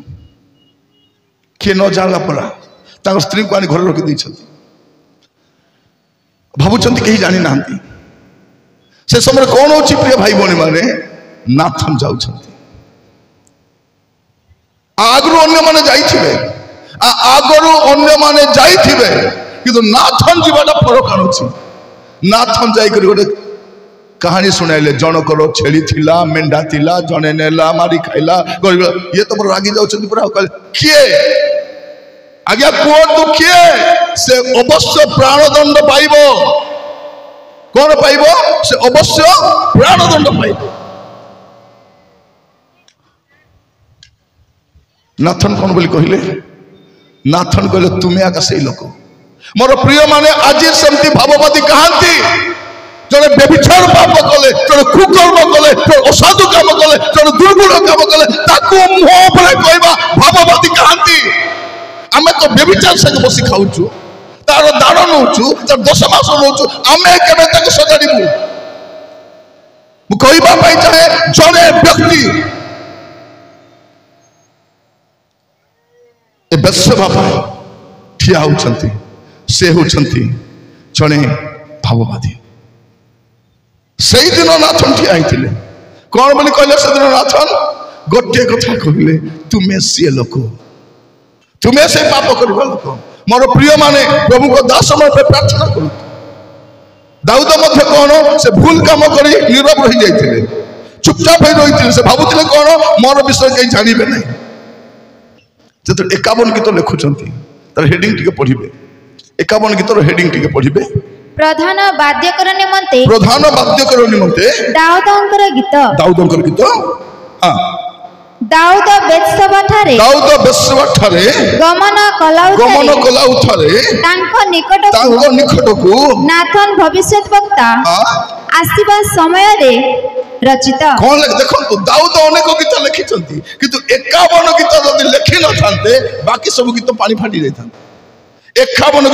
କିଏ ନ ଜାଣିଲା ପରା ତାଙ୍କ ସ୍ତ୍ରୀକୁ ଆଣି ଘରେ ରଖି ଦେଇଛନ୍ତି, ଭାବୁଛନ୍ତି କେହି ଜାଣିନାହାନ୍ତି। ସେ ସମୟରେ କଣ ହଉଛି ପ୍ରିୟ ଭାଇ ଭଉଣୀ ମାନେ? ନାଥନ ଯାଉଛନ୍ତି। ଆଗରୁ ଅନ୍ୟମାନେ ଯାଇଥିବେ, ଆଗରୁ ଅନ୍ୟମାନେ ଯାଇଥିବେ, କିନ୍ତୁ ନାଥନ ଯିବାଟା ଫରକ ଆଣୁଛି। ନାଥନ ଯାଇକରି ଗୋଟେ କାହାଣୀ ଶୁଣାଇଲେ। ଜଣକର ଛେଳି ଥିଲା, ମେଣ୍ଢା ଥିଲା, ଜଣେ ନେଲା ମାରି ଖାଇଲା, ଇଏ ତ ରାଗି ଯାଉଛନ୍ତି ପୁରା। କିଏ? ଆଜ୍ଞା କୁହନ୍ତୁ କିଏ? ସେ ଅବଶ୍ୟ ପ୍ରାଣଦଣ୍ଡ ପାଇବ। କଣ ପାଇବ? ସେ ଅବଶ୍ୟ ପ୍ରାଣଦଣ୍ଡ ପାଇବ। ନାଥନ କଣ ବୋଲି କହିଲେ? ନାଥନ କହିଲେ ତୁମେ ଆକା ସେଇ ଲୋକ। ମୋର ପ୍ରିୟ ମାନେ ଆଜି ସେମିତି ଭାବବାଦୀ କାହାନ୍ତି? ଜଣେ ବ୍ୟଭିଚାର ପାପ କଲେ, ଜଣେ କୁକର୍ମ କଲେ, ଜଣେ ଅସାଧୁ କାମ କଲେ, ଜଣେ ଦୁର୍ଗୁଣ କାମ କଲେ, ତାକୁ ମୁହଁ ଉପରେ କହିବା ଭାବବାଦୀ କାହାନ୍ତି? ଆମେ ତ ବ୍ୟଭିଚାର ସାଙ୍ଗେ ବସି ଖାଉଛୁ, ତାର ଦାନ ନଉଛୁ, ତାର 10 ମାସ ନଉଛୁ, ଆମେ କେବେ ତାକୁ ସଜାଡ଼ିବୁ? ମୁଁ କହିବା ପାଇଁ ଚାହେଁ, ଜଣେ ବ୍ୟକ୍ତି ଏ ବେଶ୍ୟା ପାଇଁ ଠିଆ ହେଉଛନ୍ତି, ସେ ହେଉଛନ୍ତି ଜଣେ ଭାବବାଦୀ। ସେଇଦିନ ନାଥନ ଠିଆ ହେଇଥିଲେ। କଣ ବୋଲି କହିଲେ ସେଦିନ ନାଥନ? ଗୋଟିଏ କଥା କହିଲେ, ତୁମେ ସିଏ ଲୋକ, ତୁମେ ସେ ପାପ କରିବା ଲୋକ। ମୋର ପ୍ରିୟ ମାନେ ପ୍ରଭୁଙ୍କ ଦାସ ମାନଙ୍କ ପ୍ରାର୍ଥନା କରନ୍ତୁ। ଦାଉଦ ମଧ୍ୟ କଣ? ସେ ଭୁଲ କାମ କରି ନୀରବ ରହି ଯାଇଥିଲେ, ଚୁପଚାପ ହେଇ ରହିଥିଲେ। ସେ ଭାବୁଥିଲେ କଣ? ମୋର ବିଷୟ କେହି ଜାଣିବେ ନାହିଁ। ଯେତେବେଳେ 51 ଗୀତ ଲେଖୁଛନ୍ତି, ତାର ହେଡିଂ ଟିକେ ପଢିବେ। 51 ଗୀତର ହେଡିଂ ଟିକେ ପଢିବେ। ପ୍ରଧାନ ବାଦ୍ୟକର ନିମନ୍ତେ, ପ୍ରଧାନ ବାଦ୍ୟକର ନିମନ୍ତେ ଦାଉଦଙ୍କର ଗୀତ। ଦାଉଦଙ୍କର ଗୀତ। ଦାଉଦ ବେତ୍ସେବା ଠାରେ ଗମନ କଲାଉଠାରେ ତାଙ୍କ ନିକଟକୁ ନାଥନ ଭବିଷ୍ୟତ ବକ୍ତା ଆସିବା ସମୟରେ ରଚିତ। କଣ ଦେଖନ୍ତୁ, ଦାଉଦ ଅନେକ ଗୀତ ଲେଖିଛନ୍ତି, କିନ୍ତୁ 51 ଗୀତ ଯଦି ଲେଖି ନଥାନ୍ତେ ବାକି ସବୁ ଗୀତ ପାଣି ଫାଟି ଯାଇଥାନ୍ତେ। 51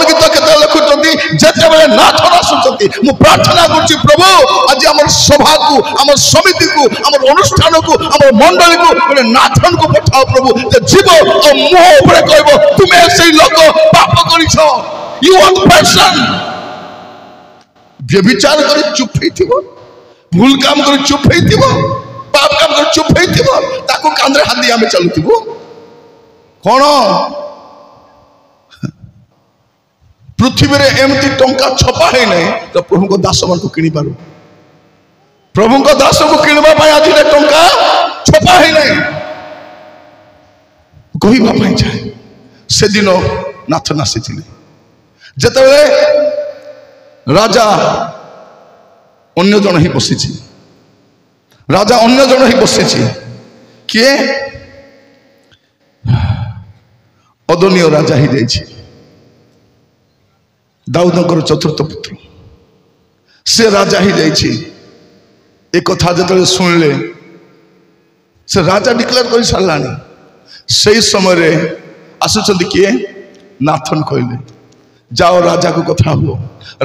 ଗୀତ କେତେ ଲେଖୁଛନ୍ତି? ଯେତେବେଳେ ନାଥନ ଆସୁଛନ୍ତି। ମୁଁ ପ୍ରାର୍ଥନା କରୁଛି, ପ୍ରଭୁ ଆଜି ଆମର ସଭାକୁ, ଆମର ସମିତିକୁ, ଆମର ଅନୁଷ୍ଠାନକୁ, ଆମର ମଣ୍ଡଳୀକୁ ଗୋଟେ ନାଥନକୁ ପଠାଅ ପ୍ରଭୁ, ଯେ ଯିବ ଆଉ ମୁହଁ ଉପରେ କହିବ, ତୁମେ ସେଇ ଲୋକ, ପାପ କରିଛ। You are person. ବ୍ୟଭିଚାର କରି ଚୁପ୍ ହେଇଥିବ, ଭୁଲ କାମ କରି ଚୁପ୍ ହେଇଥିବ, ପାପ କାମ କରି ଚୁପ୍ ହେଇଥିବ, ତାକୁ କାନ୍ଧରେ ହାତ ଦେଇ ଆମେ ଚାଲୁଥିବୁ। କଣ ପୃଥିବୀରେ ଏମିତି ଟଙ୍କା ଛପା ହେଇନାହିଁ ତ ପ୍ରଭୁଙ୍କ ଦାସ ମାନଙ୍କୁ କିଣିପାରୁ? ପ୍ରଭୁଙ୍କ ଦାସକୁ କିଣିବା ପାଇଁ ଆଜି ଟଙ୍କା ଛପା ହେଇନାହିଁ। କହିବା ପାଇଁ ଚାହେଁ, ସେଦିନ ନାଥନ ଆସିଥିଲେ। ଯେତେବେଳେ ରାଜା ଅନ୍ୟ ଜଣ ହିଁ ବସିଛି, କିଏ? ଅଦନୀୟ ରାଜା ହେଇଯାଇଛି, ଦାଉଦଙ୍କର ଚତୁର୍ଥ ପୁତ୍ର। ସେ ରାଜା ହେଇଯାଇଛି। ଏ କଥା ଯେତେବେଳେ ଶୁଣିଲେ, ସେ ରାଜା ଡିକ୍ଲେୟାର କରି ସାରିଲାଣି। ସେଇ ସମୟରେ ଆସୁଛନ୍ତି କିଏ? नाथन कहले जाओ राजा को कथा हुआ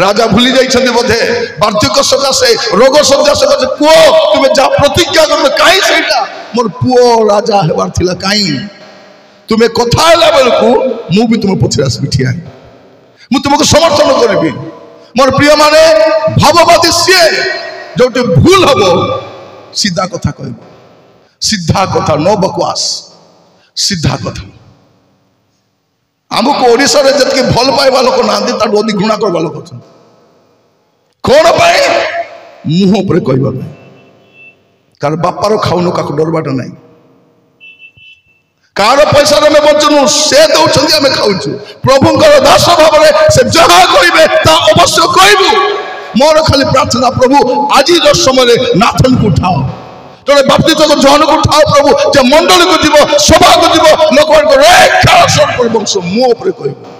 राजा भूली जाइछन्ते बोधे वार्धक्य सकाशे रोग सज्जा सकाशे पुओ तुमे जा प्रतिज्ञा करबे काई सेटा मोर पुओ राजा हेबार थिला काई तुमे कथा हला बेलकू मु भी तुम पछे आसबि ठिया मु तुमको समर्थन करबी मोर प्रिय माने भाववादी से जोटे भूल हबो सीधा कथा कहबो सीधा कथा नो बकवास सीधा कथा आमको ओडिशा रे जतके भल पाइबा लोक नांदी ता ओदी घृणा करबा लोक छन कोन पाए मुंह पर कहबा कार बापार खाउनु काको डरबाटा नाही कार पैसा रे बचनु से दउछन्ती हमें खाउछु प्रभुंकर दास भाव रे से जहा कहबे ता अवश्य कहबू मोर खाली प्रार्थना प्रभु आज रो समय रे नाथन को उठाओ तोरे बाप्तिस्म को जहन को उठाओ प्रभु जे मंडल को जीव सभा को जीव लोक को रे खासर पर वंश मुंह पर कहबो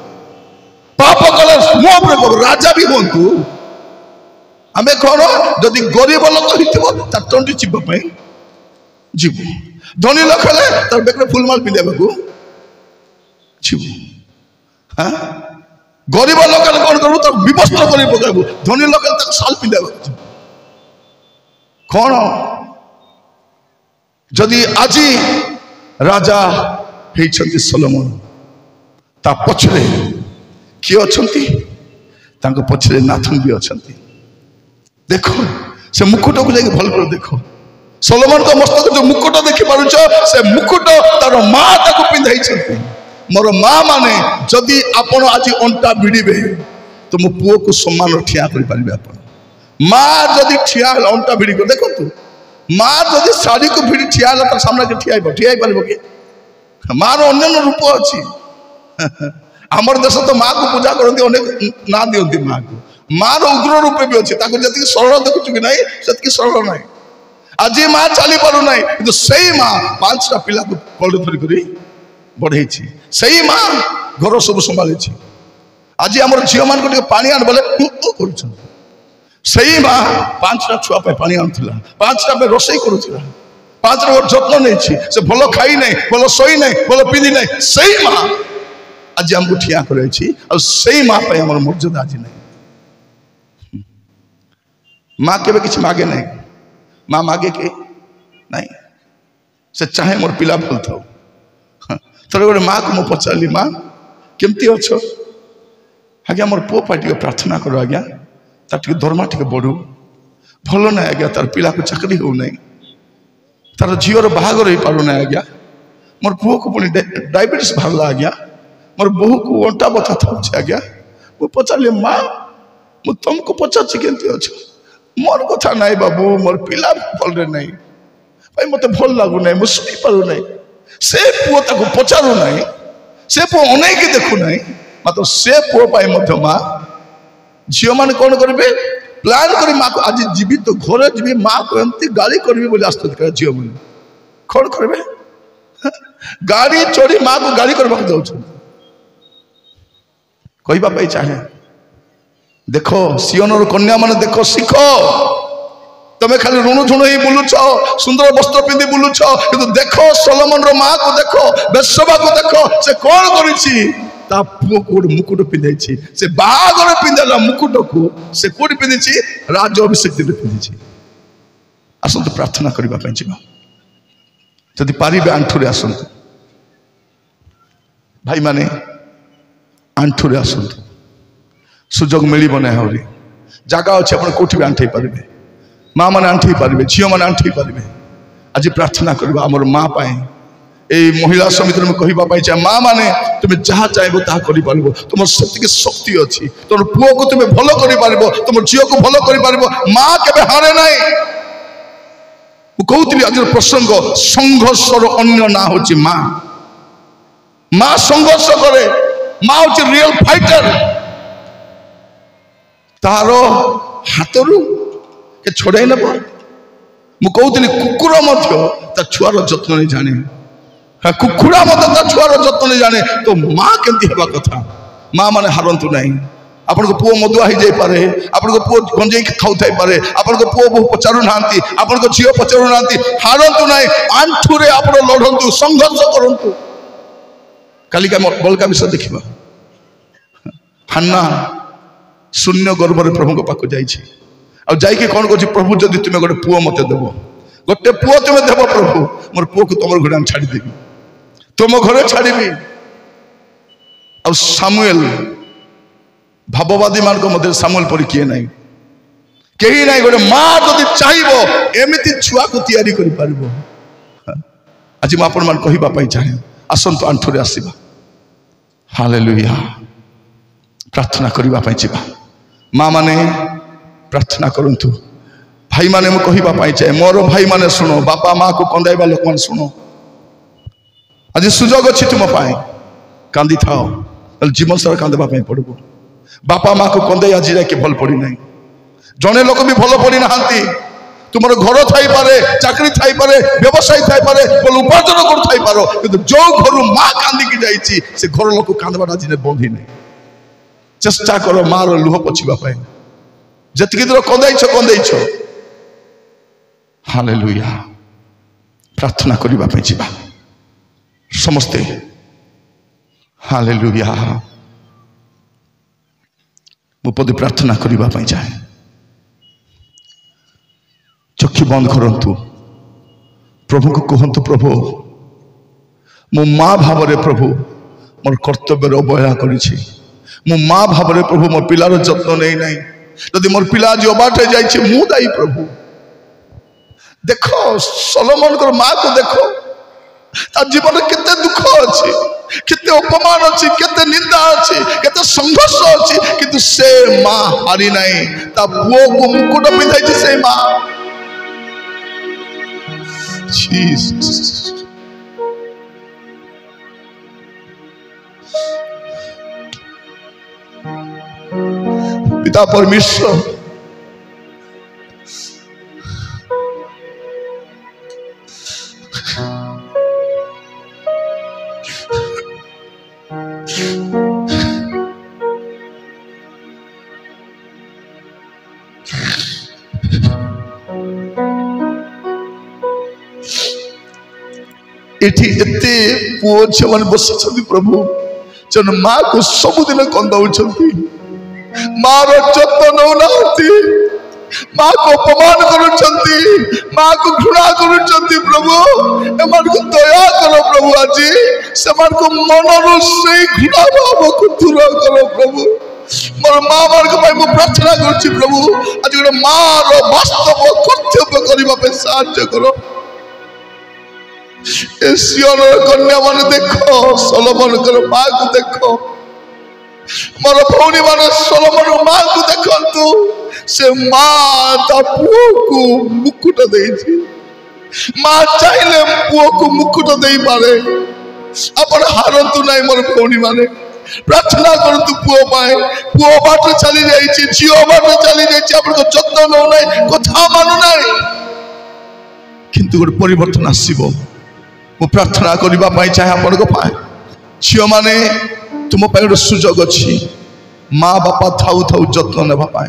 पाप कले मुंह पर कहबो राजा भी होंतु हमें कोन जदि गरीब लोक हितबो ता टंडी चिब पई जीव धनी लोक ले तार बेकरे फुलमाल पिंदेबो जीव हां गरीब लोक ले कोन करबो त विवस्त्र करि पकाबो धनी लोक ले त साल पिंदेबो कोन जदि आज राजा हेइछन्ति सोलोमन ता पछरे किए अछन्ति तांको पछरे नाथन भी अछन्ति देखो से मुकुट को लेके भल कर देखो सोलोमन को मस्तक जो मुकुट देखि पारुछ से मुकुट तार मां ताको पिंधाई छन्ति मोर मां माने जदि आपण आज अंटा भिड़िबे तो मो पुओ को सम्मान ठिया करि पारिबे आपण मां जदि ठिया अंटा भिड़ी को देखो तू मां जदि साड़ी को भिड़ी ठिया तर सामने के ठिया पारिबो कि मार अन्य रूप अच्छी आमर देश तो माँ को पूजा करती अनेक ना दिखती माँ को मार उग्र रूप भी अच्छी जी सरल देखु कि नहीं से सरल ना आज माँ चली पार ना कि सही माँ 5टा पिला को कल धरिक बढ़े से माँ घर सब संभाली आज आम झील मान को पानी आन बोले कर माँ 5टा छुआ पानी आनुला 5टा रोषे करुला 5 जत्न नहीं से भल खाई नहीं भल शोई नहीं भल पिंधि नहीं से माँ आज आमको ठिया कर माँ आम मर्यादा आज नहीं माँ के किसी मागे नहीं माँ मागे के नहीं से चाहे मोर पिला भल था थोड़े गोटे माँ को मुझे पचारि माँ केमती अच्छ आज्ञा मोर पुओ पाटी प्रार्थना करो आज्ञा तार दरमा टे बढ़ू भल ना आज्ञा तार पिला को चाकरी हो नहीं तार झीवर बाहागर हो पार ना आज्ञा मोर पुओ को पुणी डायबिटीज बाहरला आज्ञा मोर बहु को अंटा बता था आज्ञा मुझे पचारि माँ मुझे तुमको पचार केमती अच्छ मोर कथा ना बाबू मोर पिला भल रे नहीं भाई मत भल लगू ना मुझे शुणी पारू ना से पुओ ताको पचारू ना से पुओ अनेक देखु ना मात्र से पुओ पाई माँ झील मैंने कौन करेंगे प्लान कर माँ को आज जीवी तो घर जी माँ को एमती गाड़ी करी बोले आसते झील मैंने कौन करेंगे गाड़ी चोरी माँ को गाड़ी करने जाऊँ कहवाई चाहे देखो सियोनर कन्या माने देखो शिख तुम्हें खाली ऋण झुण ही बुलुच सुंदर वस्त्र पिंधि बुलुच कि देखो सोलोमन रो माँ को देखो बेशबा को देखो से कौन करी ता पुओ को गोटे मुकुट पिंधाई से बाहागर पिंधला मुकुट को से कोटी पिंधि राज अभिषेक दिन पिंधि आसतु प्रार्थना करने जदि पारे आंठुरे आसतु भाई माने आंठुरे आसतु सुजोग मिल ना आहरी जगह अच्छे आप कौटी भी आंठे पारे माँ मैंने आंठे पारे झील मैंने आंठे पारे आज प्रार्थना करवा आमर माँ पाए महिला समिति में कहवाई चाहे माँ मैंने तुम्हें जहाँ चाहब ता कर तुम से शक्ति अच्छी तुम पुओ को तुम्हें भल कर तुम झील को भल कर माँ के हारे ना कहती आज प्रसंग संघर्षर अन्य ना हूँ माँ माँ संघर्ष करे माँ हूँ रियल फाइटर तार हाथ के छड़ाई नब मु कहती कुकुर छुआर जत्न नहीं जाने कुकुड़ा मत छुआर जत्न नहीं जाने तो माँ केमती हवा कथा माँ मैंने हारतु ना आपण पुओ मदुआ हो जाए आपण पुओ गंजे खाऊ पारे आपण पुओ बहु पचारू ना आपण झील पचारू ना हारतु ना आंठुरे आप लड़ु संघर्ष करूँ कालिका बलका विषय देखा हान्ना शून्य गर्भर प्रभु पाक जाइए कौन कह प्रभु जदि तुम्हें गोटे पुओ मत देव गोटे पुओ तुम्हें देव प्रभु मोर पुओ को तुम घर छाड़देवी तुम घर छाड़ी आ सामुएल भाववादी मान मध्य सामुएल पर किए ना कहीं ना गोटे माँ जदि चाहिए एमती छुआ को तैयारी कर आज मुझे कहवाई चाहे आसतु आंठुरे आसवा हालेलुया प्रार्थना करने जा माँ माने प्रार्थना करंतु भाई माने मु कहवाई चाहे मोर भाई माने शुण बापा माँ को कंदाइबा लोक मैंने शुण आज सुजोग अच्छी तुम कांदी था जीवन सारा कांदवाई पड़ो बापा माँ को कंदे आज जाके भल पड़ी ना जड़े लोक भी भल पड़ी ना तुम घर थी पारे चाकरी थी पारे व्यवसाय थी पारे उपार्जन कर कि जो घर माँ कांदिकी जाइए से घर लोक कांदवा आज बंद ही नहीं चेष्टा कर माँ लुह पोछवाई जी दूर कंदैछ हालेलुया प्रार्थना करने जा समस्ते हालेलुया मुझे प्रार्थना करने चाहे चक्षु बंद करंतु प्रभु को कहतु प्रभु मो माँ भाव प्रभु मोर कर्तव्य अवहेला करिछि मो माँ भाव प्रभु मो पिलार जत्न नहीं ना जदि मोर पिला आज अबाटे जाइए मु दायी प्रभु देखो सलोमन को माँ को देखो तार जीवन केते दुख अच्छी केते अपमान अच्छी केते निंदा अच्छी केते संघर्ष अच्छी किंतु से माँ हारी नहीं ता पुओ को मुकुट पिंधाई से माँ जीसस पिता परमेश्वर एते पुओ झील मैंने बस प्रभु जन माँ को सबुदिन कंदाऊँ मार जत्न नौना माँ को अपमान कर माँ को घृणा कर प्रभु एम को दया कर प्रभु आज से मन से घृणा भाव को दूर कर प्रभु मोर माँ मान प्रार्थना कर प्रभु आज गोटे माँ वास्तव कर्तव्य करने साहाय्य कर सियोन कन्या मान देखो सलोमन माँ को देखो मोर भौणी मान सलोमन माँ को देखु से माँ ता पुओ को मुकुट दे माँ चाहिए पुओ को मुकुट दे पारे अपन हारतु ना मोर भौणी माने प्रार्थना करतु पुओ पाए पुओ बाट चली जाइए झील बाट चली जाइए जत्न नौ ना कथा मानु ना किंतु गोटे परिवर्तन आसो मु प्रार्थना करने चाहे आपण पाए झील मैंने तुम गोटे सुजोग अच्छी माँ बापा थाऊ थाऊ जत्न नापी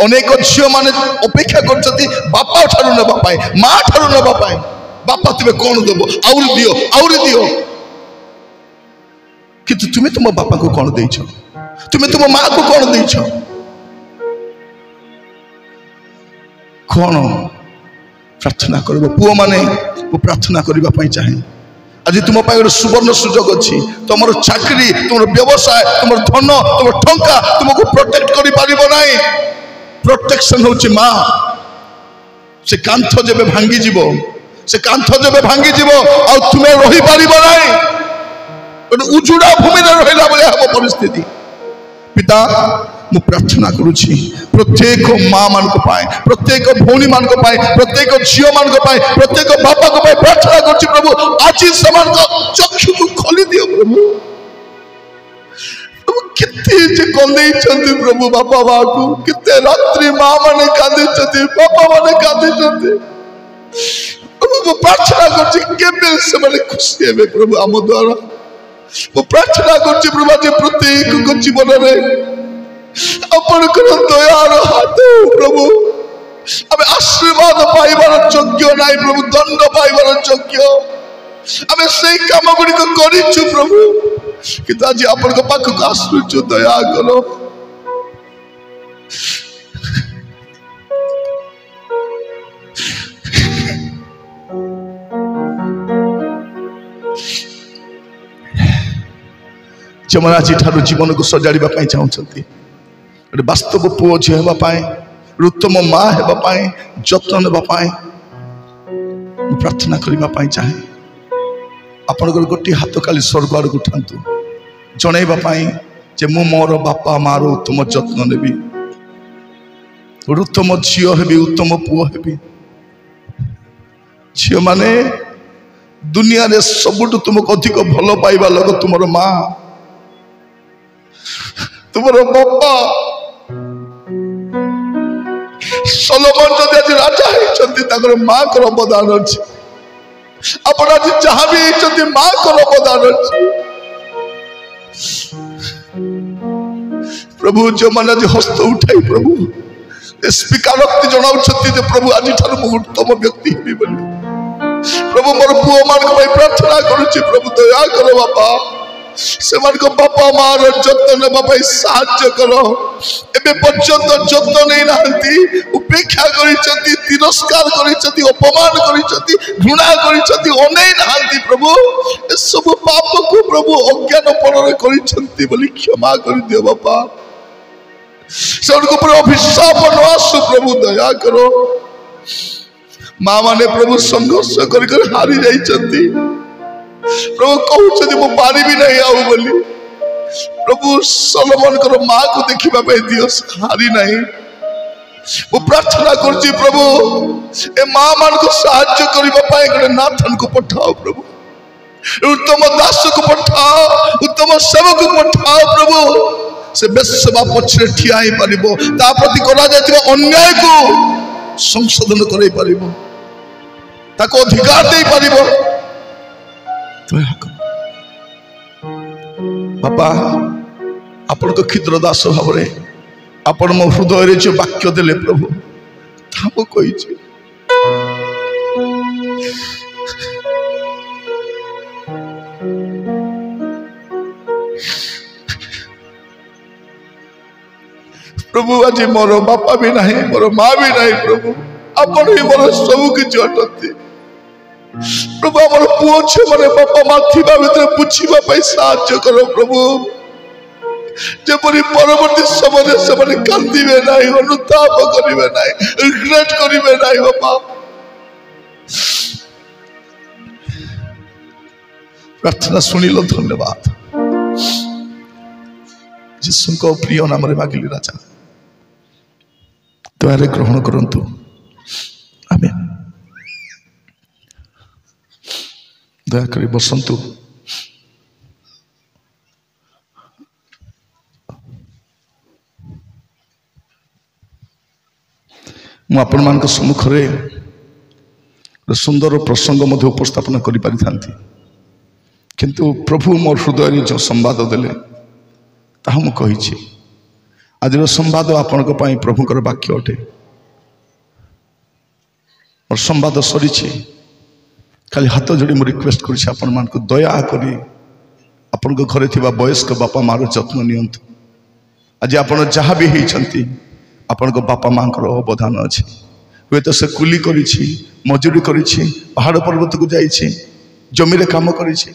अनेक झील मैंने अपेक्षा कर बापा ठार नापी माँ ठार नापी बापा तुम्हें कौन देव आउरी दियो किंतु तुम्हें तुम बापा को कौन दे तुम्हें तुम माँ को कौन दे कौन प्रार्थना कर पुओ माने प्रार्थना करने चाहे आज तुम गोटे सुवर्ण सुजोग अच्छी तुम चाकरी तुम व्यवसाय तुम धन तुम टंका तुमको प्रोटेक्ट कर पार प्रोटेक्शन हूँ माँ से कांथ जब भांगी जीव से कांथ जब भांगी जीव आ तुम्हें रही पार गोटे उजुड़ा भूमि रहा भाया हम परिस्थिति पिता मु प्रार्थना करुछि प्रत्येक माँ मान प्रत्येक भौणी मान प्रत्येक झील मान प्रत्येक बापा को प्रार्थना कर प्रभु आज समान चक्षु को खोली दियो प्रभु केते कंदे प्रभु बापा माँ को केते रात्रि माँ माने कांदी बापा माने कांदी प्रभु प्रार्थना कर खुशी हे प्रभु आम द्वारा वो प्रार्थना कर प्रभु आज प्रत्येक जीवन में आपणकर दयार हाथ प्रभु आम आशीर्वाद पाइबार योग्य ना प्रभु दंड पाइबार योग्य आम से कम गुड़िक करूँ प्रभु कि आज आपण पाखक आसुचु दया करो जो मैंने आज जीवन को सजाड़ा चाहते गोटे वास्तव पुओ झी हाँपाई उत्तम माँ हाँपाई जत्न नापाई प्रार्थना करने चाहे आपंकर गोटे हाथ काली स्वर्ग आड़ उठातु जनवाई जे मु मोर बापा मार उत्तम जत्न नेबी उत्तम झी हेबी उत्तम पुओ हेबी झी माने दुनिया रे सबुठ तुमको अधिक भल पाइबा लोक तुमर माँ तुमर बापा सोलोमन जदि आज राजा होती माँ को अवदान अच्छी आपण आज जहाँ भी होती माँ को अवदान अच्छी प्रभु जो मैंने आज हस्त उठाई प्रभु स्वीकारोक्ति जनाऊँ प्रभु आज उत्तम व्यक्ति हेबी प्रभु मोर पुओ मान प्रार्थना करुच्ची प्रभु दया कर बापा से बापा मार जत्न नापी साहाय्य कर एबे पर्यंत जत्न नहीं नांती उपेक्षा करिसंती तिरस्कार करिसंती अपमान करिसंती घृणा करिसंती अनै नांती प्रभु ए सब पाप को प्रभु अज्ञान पड़े करिसंती बोली क्षमा कर दियो बापा से ऊपर अभिशाप न आसु प्रभु दया करो माँ माने प्रभु संघर्ष कर हारी जाइसंती प्रभु कहते मु पारि नहीं आउ बोली प्रभु सोलोमन को माँ को देखा दियो हारी नहीं वो प्रार्थना करछि प्रभु ए माँ मान को साहाय्य करने नाथन को पठाओ प्रभु उत्तम दास को पठाओ उत्तम सेवक को पठाओ प्रभु से बेसवा पछरे ठिया ही पारिबो ता प्रति करा जायतिबा अन्याय को संशोधन करै पारिबो ताको अधिकार दे पारिबो बापा आपण तो क्षुद्र दास भाव आपण मो हृदय जो वाक्य देले प्रभु तामो कही प्रभु आज मोर बापा भी नहीं मोर माँ भी नहीं प्रभु आपण ही मोर सब किसी अटंती प्रभु आम पुओ छे मैंने बापा माँ थी भर बुझा साहाय्य कर प्रभु जपरी परवर्ती समय से कांदे ना अनुताप करेंगे ना रिग्रेट करेंगे ना बापा प्रार्थना शुणिल धन्यवाद जीशु प्रिय नाम मागिली राजा दया ग्रहण करंतु आमेन दयाकोरी बसंतु मु आपण मान सम्मुख सुंदर प्रसंग मध्य उपस्थापन करि पारि थांती किंतु प्रभु मोर हृदय जो संवाद देले ताहा मु कहिछि आज संवाद आपण प्रभुकर वाक्य अटे और संवाद सरी खाली हाथ जोड़ी मु रिक्वेस्ट कर दया करी आपण घरे थिबा वयस्क बापा मार जत्न नियंतु आज आपण जहाँ भी होती आपण बापा माँ अवदान अच्छे हे तो से कुली करिछि मजूरी करिछि पहाड़ पर्वत को जाइछि जमीरे काम करिछि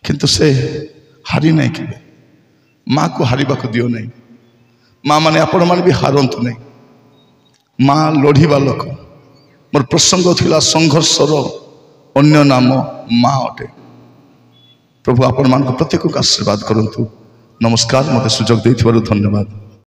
किंतु से हारी नहीं कि माँ को हारिबा को दियो नहीं माँ माने आपण माने भी हारंतु नहीं माँ लड़ीवा लोक मोर प्रसंग थिला संघर्षर अन्य नाम माँ अटे प्रभु आपण मान प्रत्येक को आशीर्वाद करंतु नमस्कार मते सुजोग देथिबारु धन्यवाद।